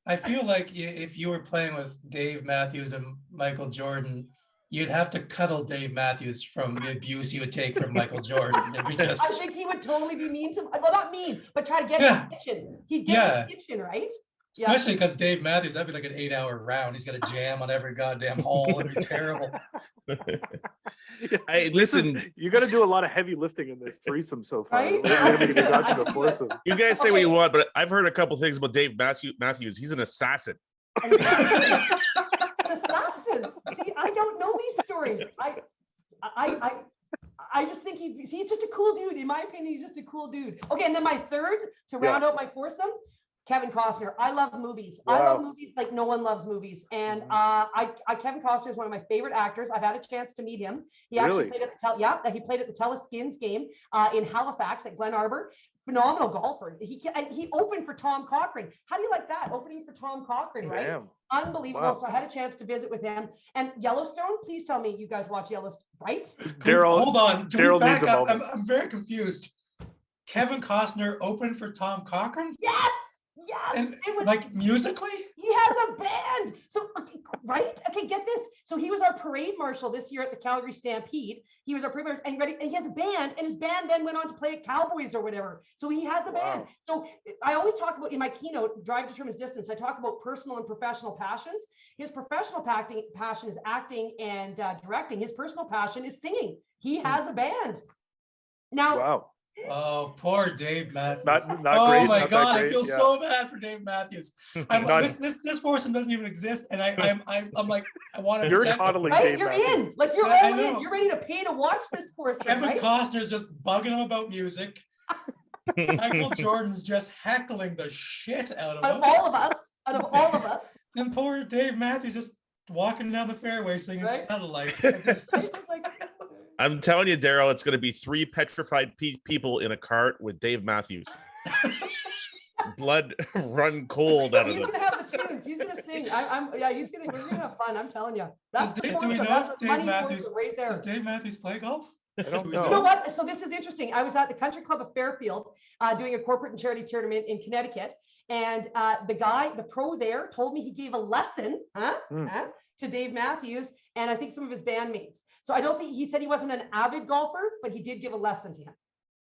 Speaker 2: I feel like if you were playing with Dave Matthews and Michael Jordan, you'd have to cuddle Dave Matthews from the abuse he would take from Michael Jordan. I
Speaker 4: think he would totally be mean to him. Well, not mean, but try to get in the kitchen. He'd get in the kitchen, right?
Speaker 2: Especially because Dave Matthews, that'd be like an 8-hour round. He's got a jam on every goddamn hole. It'd be terrible.
Speaker 3: Listen,
Speaker 1: you got to do a lot of heavy lifting in this threesome so far.
Speaker 4: Right?
Speaker 3: You guys say what you want, but I've heard a couple things about Dave Matthews. He's an assassin.
Speaker 4: An assassin. See, I don't know these stories. I just think he's just a cool dude. In my opinion, he's just a cool dude. Okay, and then my third to round out my foursome, Kevin Costner. I love movies.
Speaker 1: Wow.
Speaker 4: I love movies like no one loves movies. And Kevin Costner is one of my favorite actors. I've had a chance to meet him. He actually played at the Teleskins game in Halifax at Glen Arbor. phenomenal golfer. He opened for Tom Cochrane. How do you like that? Opening for Tom Cochrane, right?
Speaker 1: Damn.
Speaker 4: Unbelievable.
Speaker 1: Wow.
Speaker 4: So I had a chance to visit with him. And Yellowstone, please tell me you guys watch Yellowstone, right?
Speaker 1: Daryl,
Speaker 2: Hold on. Can
Speaker 1: Daryl
Speaker 2: we back
Speaker 1: needs a
Speaker 2: up?
Speaker 1: moment.
Speaker 2: I'm very confused. Kevin Costner opened for Tom Cochrane?
Speaker 4: Yes. Yes.
Speaker 2: And
Speaker 4: It was
Speaker 2: like musically?
Speaker 4: He has a band. So, okay, right? Okay, get this. So he was our parade marshal this year at the Calgary Stampede. He was our parade marshal and ready. And he has a band, and his band then went on to play at Cowboys or whatever. So he has a band.
Speaker 1: Wow.
Speaker 4: So I always talk about in my keynote, Drive Determines Distance, I talk about personal and professional passions. His professional passion is acting and directing. His personal passion is singing. He has a band. Now,
Speaker 1: Wow.
Speaker 2: Oh, poor Dave Matthews.
Speaker 1: Not
Speaker 2: Oh
Speaker 1: great.
Speaker 2: my
Speaker 1: not
Speaker 2: God,
Speaker 1: that
Speaker 2: I
Speaker 1: great,
Speaker 2: feel
Speaker 1: yeah.
Speaker 2: so bad for Dave Matthews. I'm
Speaker 1: Not-
Speaker 2: this foursome doesn't even exist, and I'm like, I want to
Speaker 1: You're
Speaker 2: protect him.
Speaker 1: coddling
Speaker 4: right?
Speaker 1: Dave
Speaker 4: You're
Speaker 1: Matthews.
Speaker 4: in. Like you're
Speaker 2: I
Speaker 4: all
Speaker 2: know.
Speaker 4: in. You're ready to pay to watch this course,
Speaker 2: Kevin
Speaker 4: right?
Speaker 2: Costner's just bugging him about music. Michael Jordan's just heckling the shit out of
Speaker 4: Out
Speaker 2: him.
Speaker 4: of all of us,
Speaker 2: And poor Dave Matthews just walking down the fairway singing
Speaker 4: Right?
Speaker 2: Satellite. Just
Speaker 4: Like,
Speaker 3: I'm telling you, Daryl, it's going to be 3 petrified people in a cart with Dave Matthews. Blood run cold out of
Speaker 4: he's
Speaker 3: them.
Speaker 4: gonna have the tunes. He's gonna sing. We're gonna have fun. I'm telling you. That's
Speaker 2: do
Speaker 4: the
Speaker 2: we
Speaker 4: foursome.
Speaker 2: know
Speaker 4: That's
Speaker 2: if
Speaker 4: the
Speaker 2: Dave
Speaker 4: money
Speaker 2: Matthews
Speaker 4: foursome right there.
Speaker 2: does Dave Matthews play golf?
Speaker 1: I don't
Speaker 2: Do we
Speaker 1: know.
Speaker 4: You know what? So this is interesting. I was at the Country Club of Fairfield doing a corporate and charity tournament in Connecticut, and the pro there, told me he gave a lesson to Dave Matthews and I think some of his bandmates. So I don't think he said he wasn't an avid golfer, but he did give a lesson to him.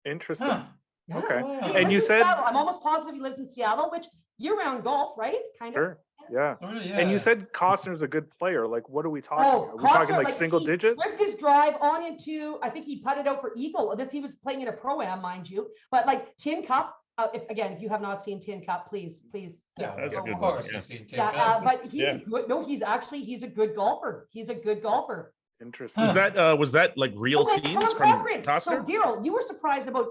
Speaker 1: Interesting.
Speaker 2: Huh.
Speaker 4: Yeah.
Speaker 1: Okay.
Speaker 2: Wow.
Speaker 4: He
Speaker 1: And
Speaker 4: lives
Speaker 1: you
Speaker 4: in
Speaker 1: said-
Speaker 4: Seattle. I'm almost positive he lives in Seattle, which year-round golf, right? Kind of.
Speaker 1: Sure. Yeah.
Speaker 2: Sort of, yeah.
Speaker 1: And you said Costner's a good player. Like, what are we talking?
Speaker 4: Oh,
Speaker 1: Are we talking
Speaker 4: Costner,
Speaker 1: like single
Speaker 4: he
Speaker 1: digit?
Speaker 4: Ripped his drive on into, I think he putted out for eagle. He was playing in a pro-am, mind you. But like Tin Cup, if you have not seen Tin Cup, please.
Speaker 2: Yeah,
Speaker 3: That's a
Speaker 2: of
Speaker 3: good
Speaker 2: course
Speaker 3: one.
Speaker 2: you've seen Tim
Speaker 4: Yeah,
Speaker 2: Gunn.
Speaker 4: but he's
Speaker 3: Yeah.
Speaker 4: a good. No, he's a good golfer. He's a good golfer.
Speaker 1: Interesting.
Speaker 3: Was that like real
Speaker 4: Oh, and
Speaker 3: scenes
Speaker 4: Tom
Speaker 3: from
Speaker 4: Cochrane. So
Speaker 3: Costner?
Speaker 4: Daryl, you were surprised about.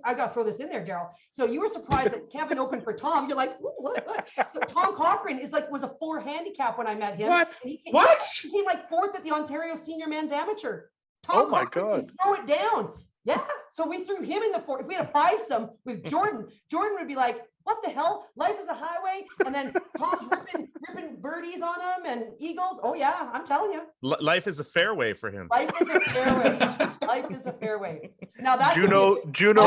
Speaker 4: I got to throw this in there, Daryl. So you were surprised that Kevin opened for Tom. You're like, ooh, what? So Tom Cochrane was a 4 handicap when I met him.
Speaker 1: What?
Speaker 4: And he came,
Speaker 2: What?
Speaker 4: He came like 4th at the Ontario Senior Men's Amateur.
Speaker 1: Oh
Speaker 4: Tom
Speaker 1: my
Speaker 4: Cochrane
Speaker 1: God.
Speaker 4: can throw it down. Yeah. So we threw him in the 4th. If we had a 5-some with Jordan, Jordan would be like, what the hell? Life is a highway. And then Tom's ripping birdies on him and eagles. Oh yeah, I'm telling you.
Speaker 3: Life is a fairway for him.
Speaker 4: Life is a fairway. Life is a fairway. Now that
Speaker 1: Juno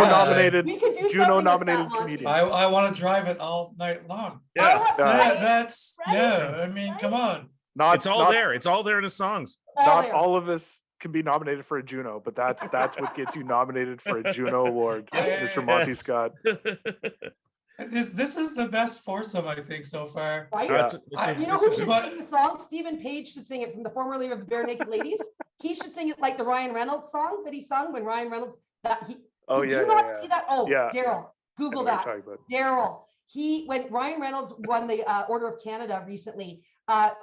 Speaker 2: Yeah.
Speaker 1: nominated.
Speaker 4: we could do
Speaker 1: Juno
Speaker 4: something
Speaker 1: nominated
Speaker 4: with that, Monty.
Speaker 1: comedian.
Speaker 2: I want to drive it all night long.
Speaker 3: Yes.
Speaker 4: Right?
Speaker 2: That's
Speaker 4: Right?
Speaker 2: yeah. I mean, come on.
Speaker 1: Not
Speaker 3: It's all there. It's all there in the songs.
Speaker 4: All
Speaker 1: Not
Speaker 4: there.
Speaker 1: all of us can be nominated for a Juno, but that's what gets you nominated for a Juno award,
Speaker 2: Yes.
Speaker 1: Mr. Monty Scott.
Speaker 2: This is the best foursome I think so far.
Speaker 4: Right?
Speaker 1: Yeah.
Speaker 4: You know who should
Speaker 2: But-
Speaker 4: sing the song? Stephen Page should sing it, from the former leader of the Bare Naked Ladies. He should sing it like the Ryan Reynolds song that he sung when Ryan Reynolds.
Speaker 1: Oh
Speaker 4: Did
Speaker 1: yeah,
Speaker 4: you
Speaker 1: yeah,
Speaker 4: not
Speaker 1: yeah.
Speaker 4: see that? Oh,
Speaker 1: Yeah.
Speaker 4: Daryl,
Speaker 1: I
Speaker 4: Google
Speaker 1: know what
Speaker 4: that.
Speaker 1: you're talking about.
Speaker 4: Daryl, when Ryan Reynolds won the Order of Canada recently,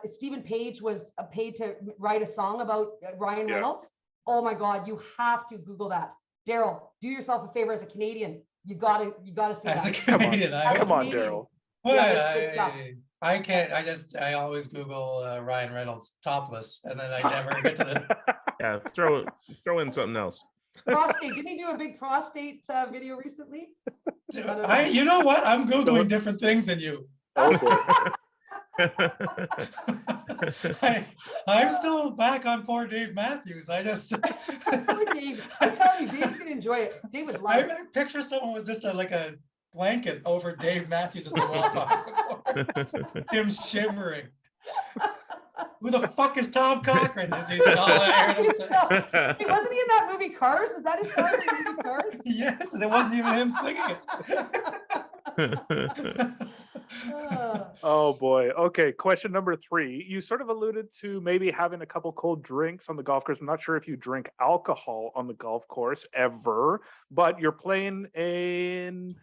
Speaker 4: Stephen Page was paid to write a song about Ryan
Speaker 1: Yeah.
Speaker 4: Reynolds. Oh my God, you have to Google that. Daryl, do yourself a favor as a Canadian. You gotta see
Speaker 2: As a
Speaker 4: that.
Speaker 2: Canadian,
Speaker 4: As a
Speaker 1: Come on,
Speaker 4: Canadian.
Speaker 1: Daryl.
Speaker 4: Yeah, it's good stuff.
Speaker 2: I can't. I always Google Ryan Reynolds topless, and then I never get to the.
Speaker 3: Yeah, throw in something else.
Speaker 4: Prostate. Didn't he do a big prostate video recently?
Speaker 2: You know what? I'm Googling different things than you.
Speaker 1: Oh boy.
Speaker 2: I'm still back on poor Dave Matthews.
Speaker 4: Poor Dave. I'm telling you, Dave's gonna enjoy it. Dave would love it.
Speaker 2: I picture someone with just like a blanket over Dave Matthews as they walk off. Him shivering. Who the fuck is Tom Cochrane? Is he still there?
Speaker 4: Wait, wasn't he in that movie Cars? Is that his song in the movie Cars?
Speaker 2: Yes, and it wasn't even him singing it.
Speaker 1: Oh boy. Okay. Question number 3. You sort of alluded to maybe having a couple cold drinks on the golf course. I'm not sure if you drink alcohol on the golf course ever, but you're playing in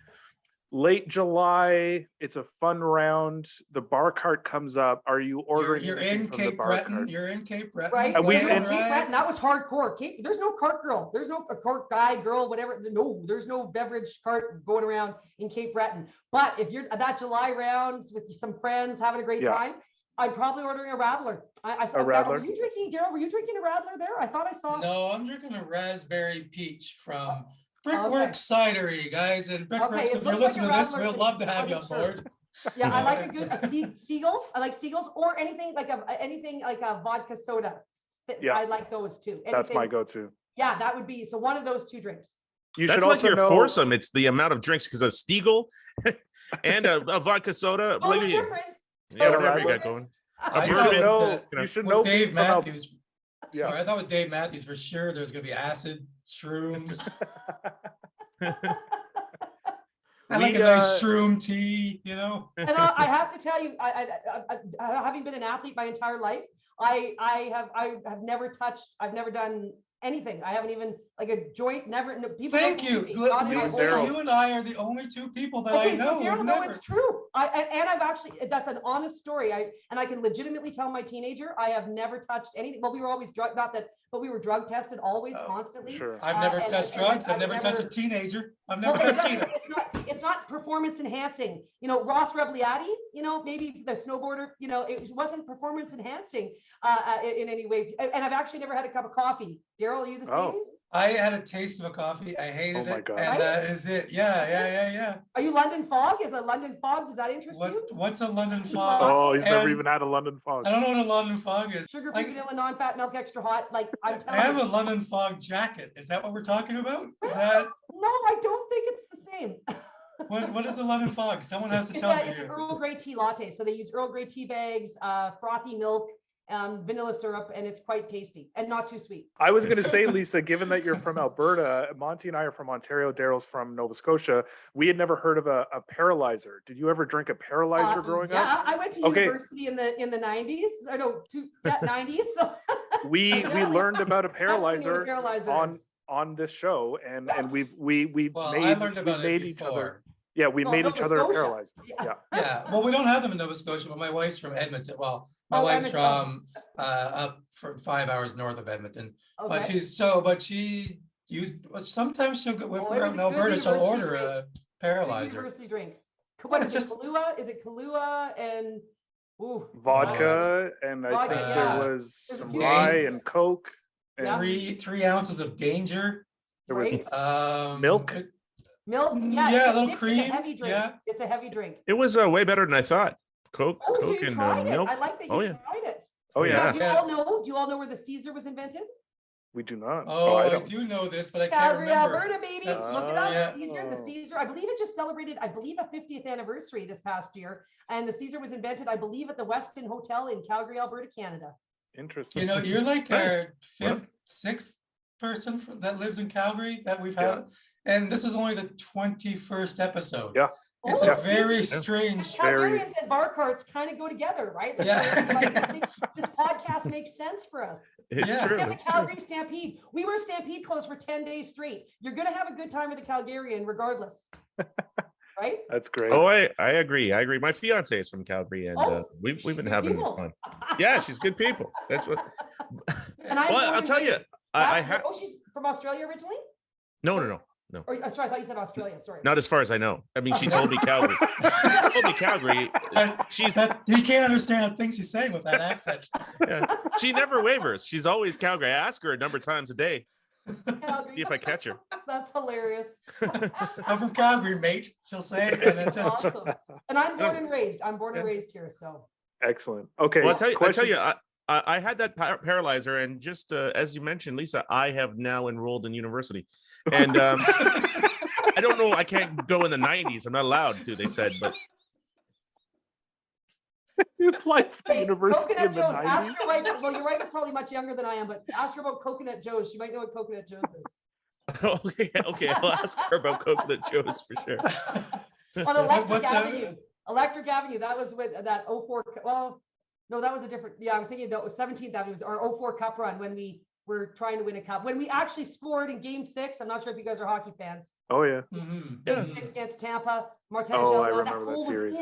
Speaker 1: late July. It's a fun round. The bar cart comes up. Are you ordering?
Speaker 2: You're
Speaker 1: anything
Speaker 2: in
Speaker 1: from the
Speaker 2: Cape
Speaker 1: bar
Speaker 2: Breton.
Speaker 1: cart?
Speaker 2: You're in Cape Breton.
Speaker 4: Right?
Speaker 1: And
Speaker 4: Cape
Speaker 1: and-
Speaker 4: Breton, that was hardcore. There's no cart girl. There's no a cart guy, girl, whatever. No, there's no beverage cart going around in Cape Breton. But if you're at that July rounds with some friends having a great
Speaker 1: Yeah.
Speaker 4: time, I'm probably ordering a Radler. I saw.
Speaker 1: A Radler?
Speaker 4: Were you drinking, Daryl? Were you drinking a Radler there? I thought I saw.
Speaker 2: No, I'm drinking a raspberry peach from Brickworks Cidery, guys, and Brickworks.
Speaker 4: Okay,
Speaker 2: If you're listening to this, we'll love to have you on board.
Speaker 4: Yeah, I like a good Stiegels. I like Stiegels or anything like a vodka soda.
Speaker 1: Yeah.
Speaker 4: I like those too.
Speaker 1: That's my go-to.
Speaker 4: Yeah, that would be so one of those two drinks.
Speaker 3: That's like your foursome. It's the amount of drinks because a Stiegel and a vodka soda.
Speaker 4: Totally different.
Speaker 3: Yeah, whatever you got going.
Speaker 1: You should know
Speaker 2: Dave Matthews. Sorry, I thought with Dave Matthews for sure there's gonna be acid, shrooms. I like a nice shroom tea, you know.
Speaker 4: And I have to tell you, I having been an athlete my entire life, I have never touched. I've never done anything. I haven't even like a joint. Never. No, people.
Speaker 2: Thank you, Lisa. You and I are the only two people that I know.
Speaker 4: Daryl, no, it's true. I've actually. That's an honest story. I can legitimately tell my teenager I have never touched anything. Well, we were always drug, not that, but we were drug tested always, constantly.
Speaker 1: Sure.
Speaker 2: I've never touched drugs. I've never touched a teenager. I've never touched either.
Speaker 4: It's not performance enhancing. You know, Ross Rebliati, you know, maybe the snowboarder, you know, it wasn't performance enhancing in any way. And I've actually never had a cup of coffee. Daryl, are you the same?
Speaker 2: I had a taste of a coffee. I hated it. And that is it. Yeah.
Speaker 4: Are you London Fog? Is a London Fog? Does that interest you?
Speaker 2: What's a London Fog?
Speaker 1: Oh, he's never even had a London Fog.
Speaker 2: I don't know what a London Fog is.
Speaker 4: Sugar-free vanilla, non-fat milk, extra hot. Like I'm telling
Speaker 2: you. I have a London Fog jacket. Is that what we're talking about? Is that?
Speaker 4: No, I don't think it's the same.
Speaker 2: What is a London Fog? Someone has to tell me.
Speaker 4: It's an Earl Grey tea latte. So they use Earl Grey tea bags, frothy milk, vanilla syrup, and it's quite tasty and not too sweet.
Speaker 1: I was going to say, Lisa, given that you're from Alberta, Monty and I are from Ontario, Daryl's from Nova Scotia. We had never heard of a paralyzer. Did you ever drink a paralyzer growing up?
Speaker 4: Yeah, I went to university in the 90s. I know, 90s. So
Speaker 1: we learned about a paralyzer on this show, and we made each other. Yeah, we made each other paralyzed.
Speaker 2: Yeah. Well, we don't have them in Nova Scotia, but my wife's from Edmonton. Well, my wife's from up from 5 hours north of Edmonton. Okay. But she sometimes she'll go when we're out in Alberta, she'll order a paralyzer.
Speaker 4: University drink. What is it? Kahlua? Is it Kahlua and
Speaker 1: vodka? And I think there was some rye and Coke. And
Speaker 2: 3 ounces of Danger.
Speaker 1: There was milk.
Speaker 4: Milk,
Speaker 2: yeah, a little cream.
Speaker 4: It's a heavy drink. Yeah. It's a heavy drink.
Speaker 3: It was way better than I thought. Coke
Speaker 4: so you
Speaker 3: and
Speaker 4: tried it.
Speaker 3: milk.
Speaker 4: I like that you tried it.
Speaker 1: Oh yeah.
Speaker 4: Do you all know where the Caesar was invented?
Speaker 1: We do not.
Speaker 2: I do know this, but I can't remember.
Speaker 4: Alberta, baby. Look it up. The Caesar. I believe it just celebrated, a 50th anniversary this past year. And the Caesar was invented, I believe, at the Westin Hotel in Calgary, Alberta, Canada.
Speaker 1: Interesting.
Speaker 2: You know, you're like our sixth person that lives in Calgary that we've had. And this is only the 21st episode.
Speaker 1: Yeah.
Speaker 2: It's a very strange.
Speaker 4: Calgarians and bar carts kind of go together, right? This podcast makes sense for us.
Speaker 3: It's true.
Speaker 4: And the Calgary Stampede. We were Stampede clothes for 10 days straight. You're going to have a good time with the Calgarian regardless. Right?
Speaker 1: That's great.
Speaker 3: Oh, I agree. My fiance is from Calgary, and we've been having fun. Yeah, she's good people. That's what.
Speaker 4: And
Speaker 3: I'll tell you.
Speaker 4: She's from Australia originally?
Speaker 3: No.
Speaker 4: Sorry, I thought you said Australia. Sorry.
Speaker 3: Not as far as I know. I mean, she told me Calgary.
Speaker 2: He can't understand things she's saying with that accent.
Speaker 3: Yeah. She never wavers. She's always Calgary. I ask her a number of times a day.
Speaker 4: Calgary.
Speaker 3: See if I catch her.
Speaker 4: That's hilarious.
Speaker 2: I'm from Calgary, mate. She'll say, and it's just.
Speaker 4: Awesome. And I'm born and raised. I'm born and raised here. So.
Speaker 1: Excellent. Okay.
Speaker 3: Well, I'll tell you. I had that paralyzer, and just as you mentioned, Lisa, I have now enrolled in university. And I don't know, I can't go in the 90s. I'm not allowed to, they said, but
Speaker 1: you applied for the university
Speaker 4: Coconut
Speaker 1: in the
Speaker 4: Joe's.
Speaker 1: 90s?
Speaker 4: Ask your wife. Well, your wife is probably much younger than I am, but ask her about Coconut Joe's. She might know what Coconut Joe's is.
Speaker 3: Okay, I'll ask her about Coconut Joe's for sure.
Speaker 4: On Electric Avenue. Electric Avenue, that was with that 04, well, no, that was a different, I was thinking that was 17th Avenue, our 04 Cup run when we were trying to win a cup. When we actually scored in Game 6, I'm not sure if you guys are hockey fans.
Speaker 1: Oh, yeah.
Speaker 4: Game 6 against Tampa. Martin
Speaker 1: I remember that series.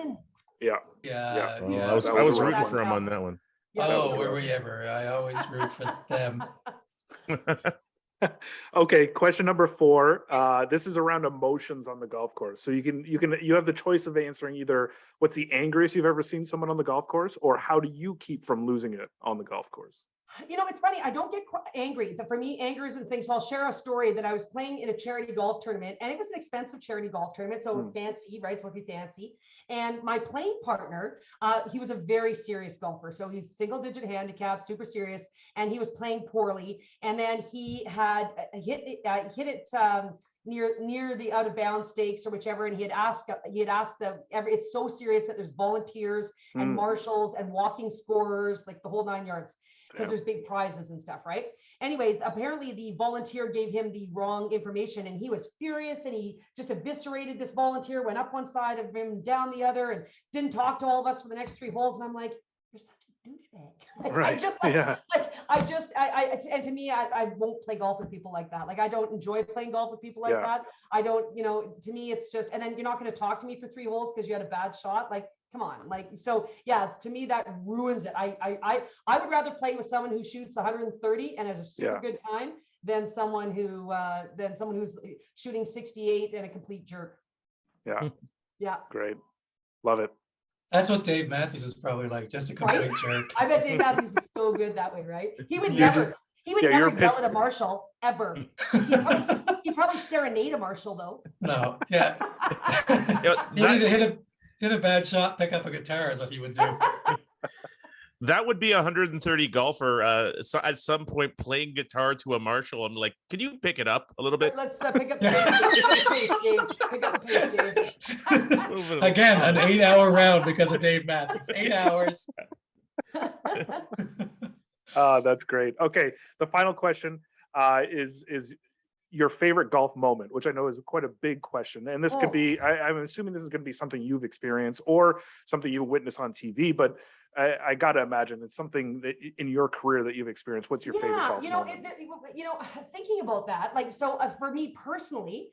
Speaker 1: Yeah.
Speaker 2: Yeah.
Speaker 3: I was rooting for him on that one.
Speaker 2: Were we ever? I always root for them.
Speaker 1: Okay, question number 4. This is around emotions on the golf course. So you have the choice of answering either what's the angriest you've ever seen someone on the golf course, or how do you keep from losing it on the golf course?
Speaker 4: You know, it's funny. I don't get angry. For me, anger isn't things. So I'll share a story that I was playing in a charity golf tournament, and it was an expensive charity golf tournament. So fancy, right? It's supposed to be fancy. And my playing partner, he was a very serious golfer. So he's single-digit handicap, super serious, and he was playing poorly. And then he had hit it near the out of bounds stakes or whichever, and he had asked it's so serious that there's volunteers and marshals and walking scorers, like the whole 9 yards, because there's big prizes and stuff, right? Anyway, apparently the volunteer gave him the wrong information, and he was furious, and he just eviscerated this volunteer, went up one side of him, down the other, and didn't talk to all of us for the next 3 holes. And I'm like, you're such a douchebag.
Speaker 1: Right.
Speaker 4: And to me, I won't play golf with people like that. Like, I don't enjoy playing golf with people like that. I don't, to me, it's just, and then you're not going to talk to me for 3 holes because you had a bad shot. Like, come on. Like, so yeah, to me, that ruins it. I would rather play with someone who shoots 130 and has a super good time than someone who's shooting 68 and a complete jerk.
Speaker 1: Yeah.
Speaker 4: Yeah.
Speaker 1: Great. Love it.
Speaker 2: That's what Dave Matthews was probably like, just a complete jerk.
Speaker 4: I bet Dave Matthews is so good that way, right? He would never yell at a marshal ever. He'd probably serenade a marshal though.
Speaker 2: No, yeah. He need to hit a bad shot, pick up a guitar is what he would do.
Speaker 3: That would be a 130 golfer so at some point playing guitar to a marshal. I'm like, can you pick it up a little bit?
Speaker 4: Let's pick up the pace, Dave. Pick up the pace, Dave.
Speaker 2: Again, an 8-hour round because of Dave Matthews. 8 hours.
Speaker 1: That's great. Okay, the final question is your favorite golf moment, which I know is quite a big question. And this could be, I'm assuming this is going to be something you've experienced or something you witness on TV, but I got to imagine it's something that in your career that you've experienced. What's your favorite golf moment?
Speaker 4: Thinking about that, like, so for me personally,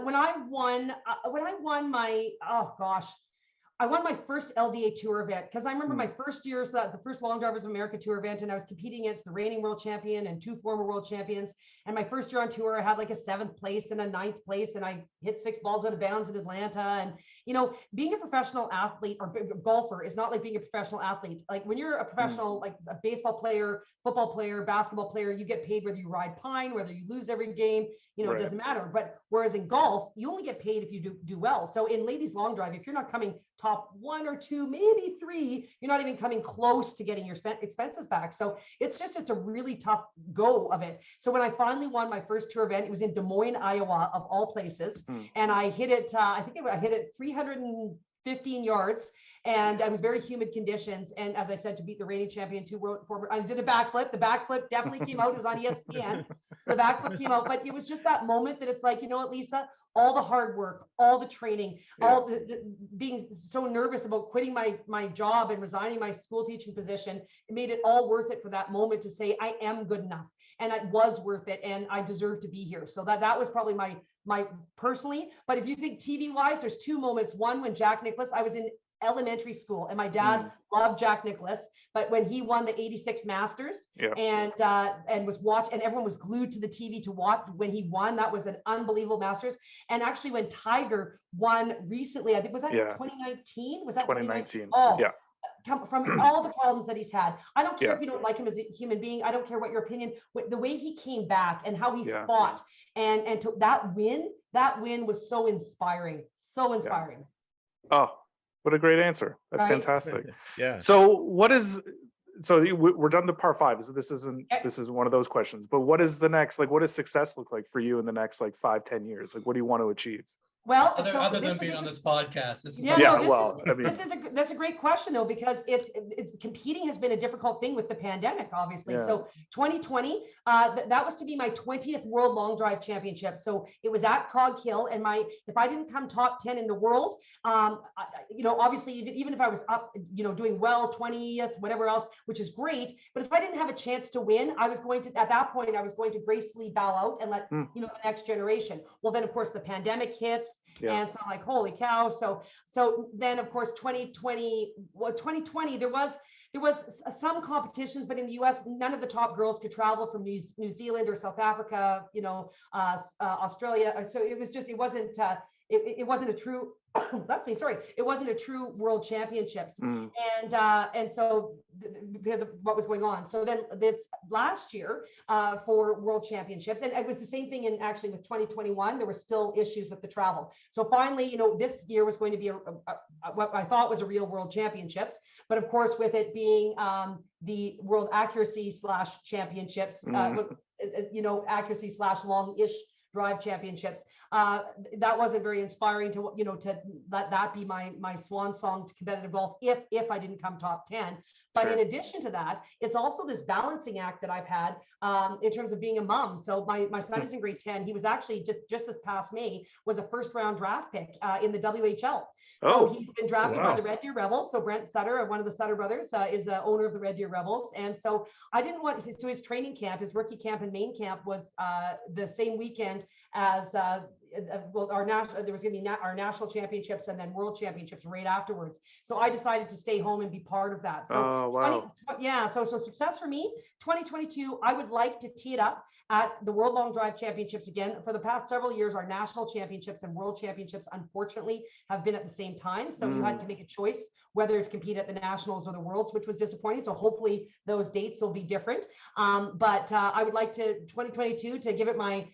Speaker 4: when I won my, I won my first LDA tour event, because I remember my first year, so the first Long Drivers of America tour event, and I was competing against the reigning world champion and 2 former world champions. And my first year on tour, I had like a 7th place and a 9th place, and I hit 6 balls out of bounds in Atlanta. And being a professional athlete or golfer is not like being a professional athlete. Like when you're a professional, like a baseball player, football player, basketball player, you get paid whether you ride pine, whether you lose every game. It doesn't matter. But whereas in golf, you only get paid if you do well. So in ladies long drive, if you're not coming top 1 or 2, maybe 3, you're not even coming close to getting your expenses back. So it's a really tough go of it. So when I finally won my first tour event, it was in Des Moines, Iowa, of all places. And I hit it, I hit it 315 yards, and it was very humid conditions. And as I said, to beat the reigning champion, I did a backflip. The backflip definitely came out. It was on ESPN. So the backflip came out, but it was just that moment that it's like, you know what, Lisa, all the hard work, all the training, all the being so nervous about quitting my job and resigning my school teaching position, it made it all worth it for that moment to say, I am good enough. And it was worth it, and I deserve to be here. So that was probably my personally. But if you think TV wise, there's 2 moments. One, when Jack Nicklaus, I was in elementary school, and my dad loved Jack Nicklaus, but when he won the 86 Masters and was watched, and everyone was glued to the TV to watch when he won, that was an unbelievable Masters. And actually when Tiger won recently, I think, was that 2019? Was that 2019? Oh, yeah. From all the problems that he's had. I don't care if you don't like him as a human being. I don't care what your opinion, the way he came back and how he fought and to that win was so inspiring. So inspiring.
Speaker 1: Oh, what a great answer. That's fantastic.
Speaker 3: Yeah.
Speaker 1: So we're done to par 5. So this is one of those questions, but what is the next, like, what does success look like for you in the next, like, 5-10 years? Like, what do you want to achieve?
Speaker 4: Well,
Speaker 2: other than being on this podcast, this is
Speaker 4: that's a great question though, because it's competing has been a difficult thing with the pandemic, obviously. So 2020, that was to be my 20th World Long Drive Championship. So it was at Cog Hill, and if I didn't come top 10 in the world, obviously even if I was up, doing well, 20th, whatever else, which is great. But if I didn't have a chance to win, I was going to gracefully bow out and let the next generation. Well, then of course the pandemic hits. And so I'm like, holy cow. So then of course 2020, there was there was some competitions, but in the US, none of the top girls could travel from New Zealand or South Africa, you know, Australia. So it was just, it wasn't a true, that's me, sorry. It wasn't a true world championships. And so because of what was going on. So then this last year for world championships, and it was the same thing in actually with 2021, there were still issues with the travel. So finally, you know, this year was going to be what I thought was a real world championships. But of course, with it being the world accuracy / championships, you know, accuracy / long-ish drive championships, that wasn't very inspiring to, you know, to let that be my swan song to competitive golf if I didn't come top 10. But in addition to that, it's also this balancing act that I've had in terms of being a mom. So my son is in grade 10. He was actually just this past May was a first round draft pick in the WHL. So he's been drafted by the Red Deer Rebels. So Brent Sutter, one of the Sutter brothers, is the owner of the Red Deer Rebels. And so I didn't want, so his training camp, his rookie camp and main camp was the same weekend as well, there was going to be our national championships and then world championships right afterwards. So I decided to stay home and be part of that. So so success for me, 2022, I would like to tee it up at the World Long Drive Championships again. For the past several years, our national championships and world championships, unfortunately, have been at the same time. So you had to make a choice whether to compete at the nationals or the worlds, which was disappointing. So hopefully those dates will be different. But I would like to 2022 to give it my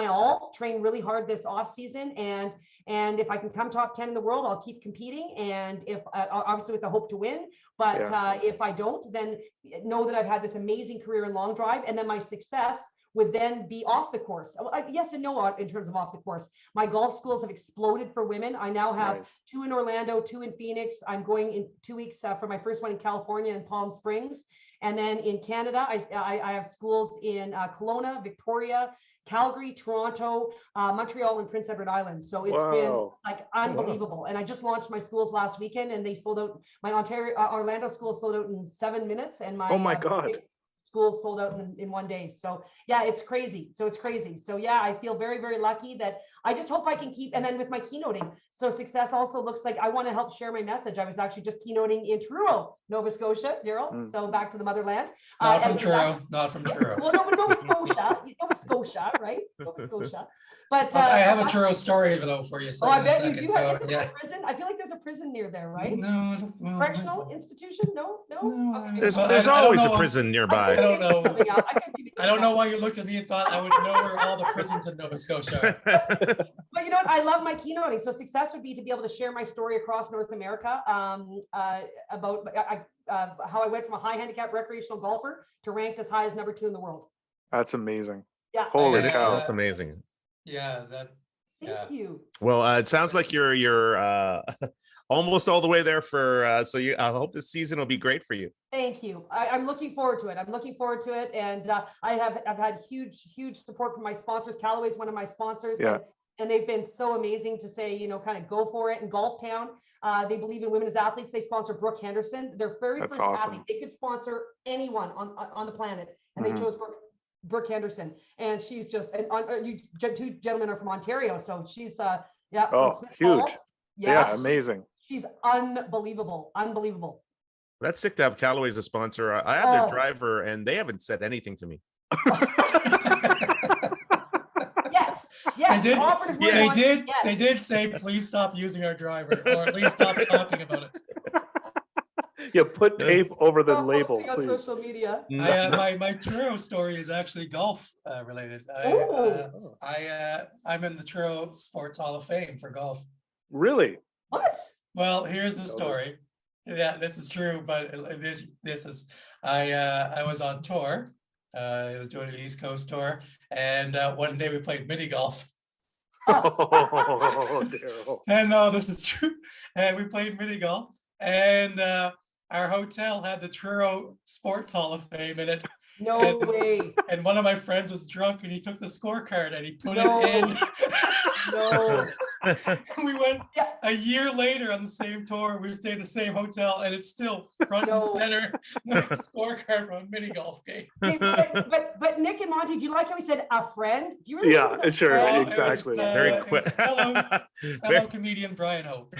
Speaker 4: all, train really hard this off season, and if I can come top 10 in the world, I'll keep competing, and if obviously with the hope to win, but if I don't, then know that I've had this amazing career in long drive, and then my success would then be off the course. Yes and no in terms of off the course. My golf schools have exploded for women. I now have 2 in Orlando, 2 in Phoenix. I'm going in 2 weeks for my first one in California in Palm Springs. And then in Canada, I have schools in Kelowna, Victoria, Calgary, Toronto, Montreal, and Prince Edward Island. So it's been like unbelievable. And I just launched my schools last weekend, and they sold out. My Orlando school sold out in 7 minutes, and my schools sold out in 1 day. So yeah, it's crazy. So yeah, I feel very, very lucky that I just hope I can keep, and then with my keynoting. So success also looks like I want to help share my message. I was actually just keynoting in Truro, Nova Scotia, Daryl. So back to the motherland.
Speaker 2: Not from Truro.
Speaker 4: Well, no, Nova Scotia, right? Nova Scotia. But
Speaker 2: I have a Truro story though for you. So
Speaker 4: I bet you do. Prison? I feel like there's a prison near there, right?
Speaker 2: No,
Speaker 4: correctional institution? No.
Speaker 3: There's always a prison nearby.
Speaker 2: I don't know. I don't know why you looked at me and thought I would know where all the prisons in Nova Scotia are.
Speaker 4: But you know what? I love my keynoting. So success would be to be able to share my story across North America about how I went from a high handicap recreational golfer to ranked as high as number 2 in the world.
Speaker 1: That's amazing.
Speaker 4: Yeah.
Speaker 1: Holy cow.
Speaker 3: That's amazing.
Speaker 2: Yeah.
Speaker 4: Thank you.
Speaker 3: Well, it sounds like you're almost all the way there for I hope this season will be great for you.
Speaker 4: Thank you. I'm looking forward to it. And I've had huge support from my sponsors. Callaway's one of my sponsors. And they've been so amazing to say, you know, kind of go for it. In Golf Town, they believe in women as athletes. They sponsor Brooke Henderson. Their very first athlete. They could sponsor anyone on the planet, and they chose Brooke Henderson. And she's just, and you 2 gentlemen are from Ontario, so she's huge.
Speaker 1: Falls. Yeah, amazing.
Speaker 4: She's unbelievable.
Speaker 3: That's sick to have Callaway as a sponsor. I have their driver, and they haven't said anything to me.
Speaker 4: Yes.
Speaker 2: They did say, please stop using our driver, or at least stop talking about it.
Speaker 1: Yeah, put tape over the label,
Speaker 4: on
Speaker 1: please.
Speaker 4: social media.
Speaker 2: My Truro story is actually golf related. I'm in the Truro Sports Hall of Fame for golf.
Speaker 1: Really?
Speaker 4: What?
Speaker 2: Well, here's the story. Yeah, this is true, but this is I was on tour. I was doing an East Coast tour, and one day we played mini golf.
Speaker 1: Oh, Daryl.
Speaker 2: And no, this is true. And we played mini golf, and our hotel had the Truro Sports Hall of Fame in it.
Speaker 4: No way.
Speaker 2: And one of my friends was drunk, and he took the scorecard and he put it in.
Speaker 4: No.
Speaker 2: We went a year later on the same tour. We stayed in the same hotel, and it's still front and center the scorecard from a mini golf game.
Speaker 4: But Nick and Monty, do you like how he said a friend? Do you really?
Speaker 1: Yeah, sure, exactly.
Speaker 3: Very quick.
Speaker 2: Fellow comedian Brian Hope.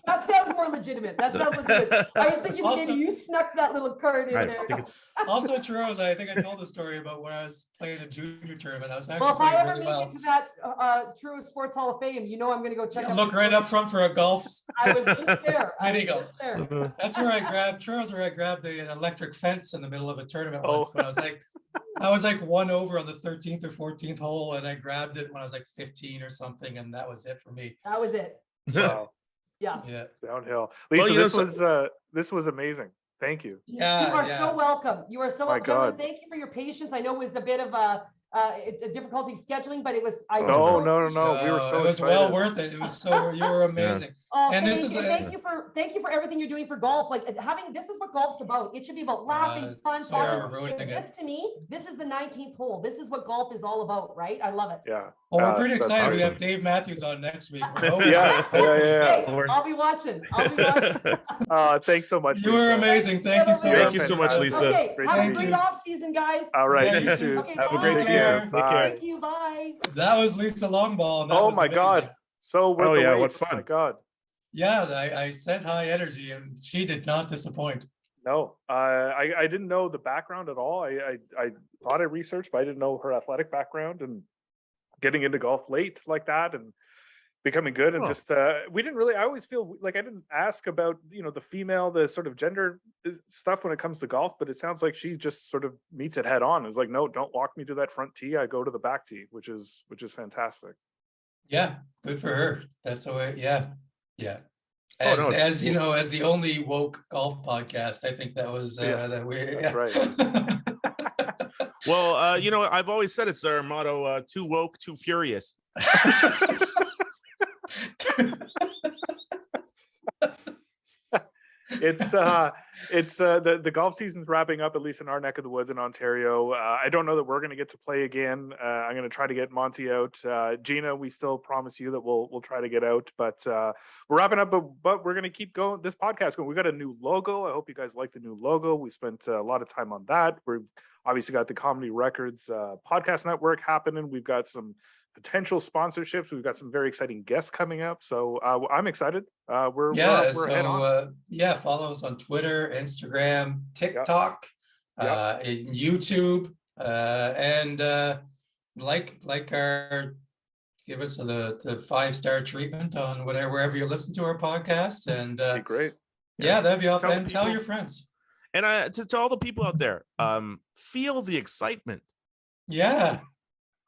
Speaker 4: That's That sounds more legitimate. That sounds legitimate. I was thinking
Speaker 2: Also-
Speaker 4: maybe you snuck that little card in
Speaker 3: Right,
Speaker 4: there.
Speaker 3: I think it's
Speaker 2: Also, Churros, I think I told the story about when I was playing a junior tournament. I was actually
Speaker 4: Well, if I
Speaker 2: playing
Speaker 4: ever
Speaker 2: really
Speaker 4: make
Speaker 2: well.
Speaker 4: it to that True Sports Hall of Fame, you know I'm going to go check out.
Speaker 2: Look
Speaker 4: the
Speaker 2: right
Speaker 4: scores.
Speaker 2: up front for a golf.
Speaker 4: I was just there. I
Speaker 2: There
Speaker 4: was
Speaker 2: you go.
Speaker 4: just there.
Speaker 2: That's where I grabbed Churros, where I grabbed an electric fence in the middle of a tournament
Speaker 1: Oh.
Speaker 2: once when I was like 1 over on the 13th or 14th hole, and I grabbed it when I was like 15 or something, and that was it for me.
Speaker 4: That was it.
Speaker 1: Wow.
Speaker 4: Yeah.
Speaker 2: Yeah.
Speaker 1: Downhill. Lisa, this was amazing. Thank you.
Speaker 2: Yeah.
Speaker 4: You are so welcome. You are so
Speaker 1: My
Speaker 4: welcome. Gentlemen,
Speaker 1: God.
Speaker 4: thank you for your patience. I know it was a bit of a difficulty scheduling, but it was.
Speaker 1: No. We were so
Speaker 2: it was
Speaker 1: excited.
Speaker 2: well worth it. It was so you were amazing.
Speaker 4: Oh,
Speaker 2: And
Speaker 4: thank
Speaker 2: this is
Speaker 4: you.
Speaker 2: a-
Speaker 4: Thank you for everything you're doing for golf. Like this is what golf's about. It should be about laughing, fun,
Speaker 2: sorry,
Speaker 4: talking.
Speaker 2: we're ruining
Speaker 4: This
Speaker 2: it.
Speaker 4: to me, this is the 19th hole. This is what golf is all about, right? I love it.
Speaker 1: Yeah.
Speaker 2: Well, we're pretty
Speaker 1: that's
Speaker 2: excited. We
Speaker 3: awesome.
Speaker 2: have Dave Matthews on next week.
Speaker 1: Yeah.
Speaker 4: Hey,
Speaker 3: Lord.
Speaker 4: I'll be watching. I'll be watching.
Speaker 1: Thanks so much.
Speaker 2: You were
Speaker 1: Lisa.
Speaker 2: amazing. Thank you so
Speaker 1: You're
Speaker 2: much.
Speaker 3: Thank you so much,
Speaker 1: fantastic.
Speaker 3: Lisa.
Speaker 4: Okay,
Speaker 1: Great
Speaker 4: have
Speaker 1: to
Speaker 4: a
Speaker 1: meet
Speaker 4: great
Speaker 1: you.
Speaker 4: off season, guys.
Speaker 1: All right.
Speaker 2: Yeah,
Speaker 1: you
Speaker 2: you
Speaker 1: too.
Speaker 2: too.
Speaker 4: Okay,
Speaker 3: Have a
Speaker 4: bye.
Speaker 3: great
Speaker 2: Take
Speaker 3: season.
Speaker 2: care.
Speaker 3: Take
Speaker 1: Bye.
Speaker 3: care.
Speaker 4: Thank you. Bye.
Speaker 2: That was Lisa Longball. And that
Speaker 1: Oh
Speaker 2: was
Speaker 1: my
Speaker 2: amazing.
Speaker 1: God. So worth
Speaker 3: Oh,
Speaker 1: the
Speaker 3: yeah,
Speaker 1: wait.
Speaker 3: what fun.
Speaker 1: Oh my God.
Speaker 2: Yeah, I sent high energy, and she did not disappoint.
Speaker 1: No, I didn't know the background at all. I thought I researched, but I didn't know her athletic background, and getting into golf late like that and becoming good. And
Speaker 3: Oh.
Speaker 1: just, we didn't really, I always feel like I didn't ask about, the sort of gender stuff when it comes to golf, but it sounds like she just sort of meets it head on. It's like, no, don't walk me to that front tee. I go to the back tee, which is fantastic.
Speaker 2: Yeah, good for her. That's the way. Yeah.
Speaker 3: Oh,
Speaker 2: As,
Speaker 3: no,
Speaker 2: as you know, as the only woke golf podcast, I think that was
Speaker 1: Yeah,
Speaker 2: that we.
Speaker 1: that's
Speaker 2: right.
Speaker 3: Well, I've always said it's our motto: too woke, too furious.
Speaker 1: It's the golf season's wrapping up, at least in our neck of the woods in Ontario. I don't know that we're going to get to play again. I'm going to try to get Monty out. Gina, we still promise you that we'll try to get out, but we're wrapping up. But we're going to keep going. This podcast going. We got a new logo. I hope you guys like the new logo. We spent a lot of time on that. We've obviously got the Comedy Records podcast network happening. We've got some potential sponsorships. We've got some very exciting guests coming up. So I'm excited. We're head on.
Speaker 2: Follow us on Twitter, Instagram, TikTok, in YouTube, and give us the 5-star treatment on wherever you listen to our podcast. And
Speaker 1: That'd be great.
Speaker 2: that'd be awesome.
Speaker 1: Tell
Speaker 2: And tell
Speaker 1: people.
Speaker 2: your friends.
Speaker 3: And to all the people out there, feel the excitement.
Speaker 2: Yeah.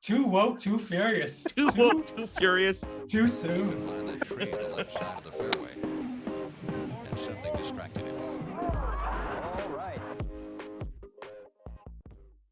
Speaker 2: Too woke, too furious.
Speaker 3: Too woke, too furious.
Speaker 2: Too soon.
Speaker 5: Find that tree on the left side of the fairway, and something distracted him.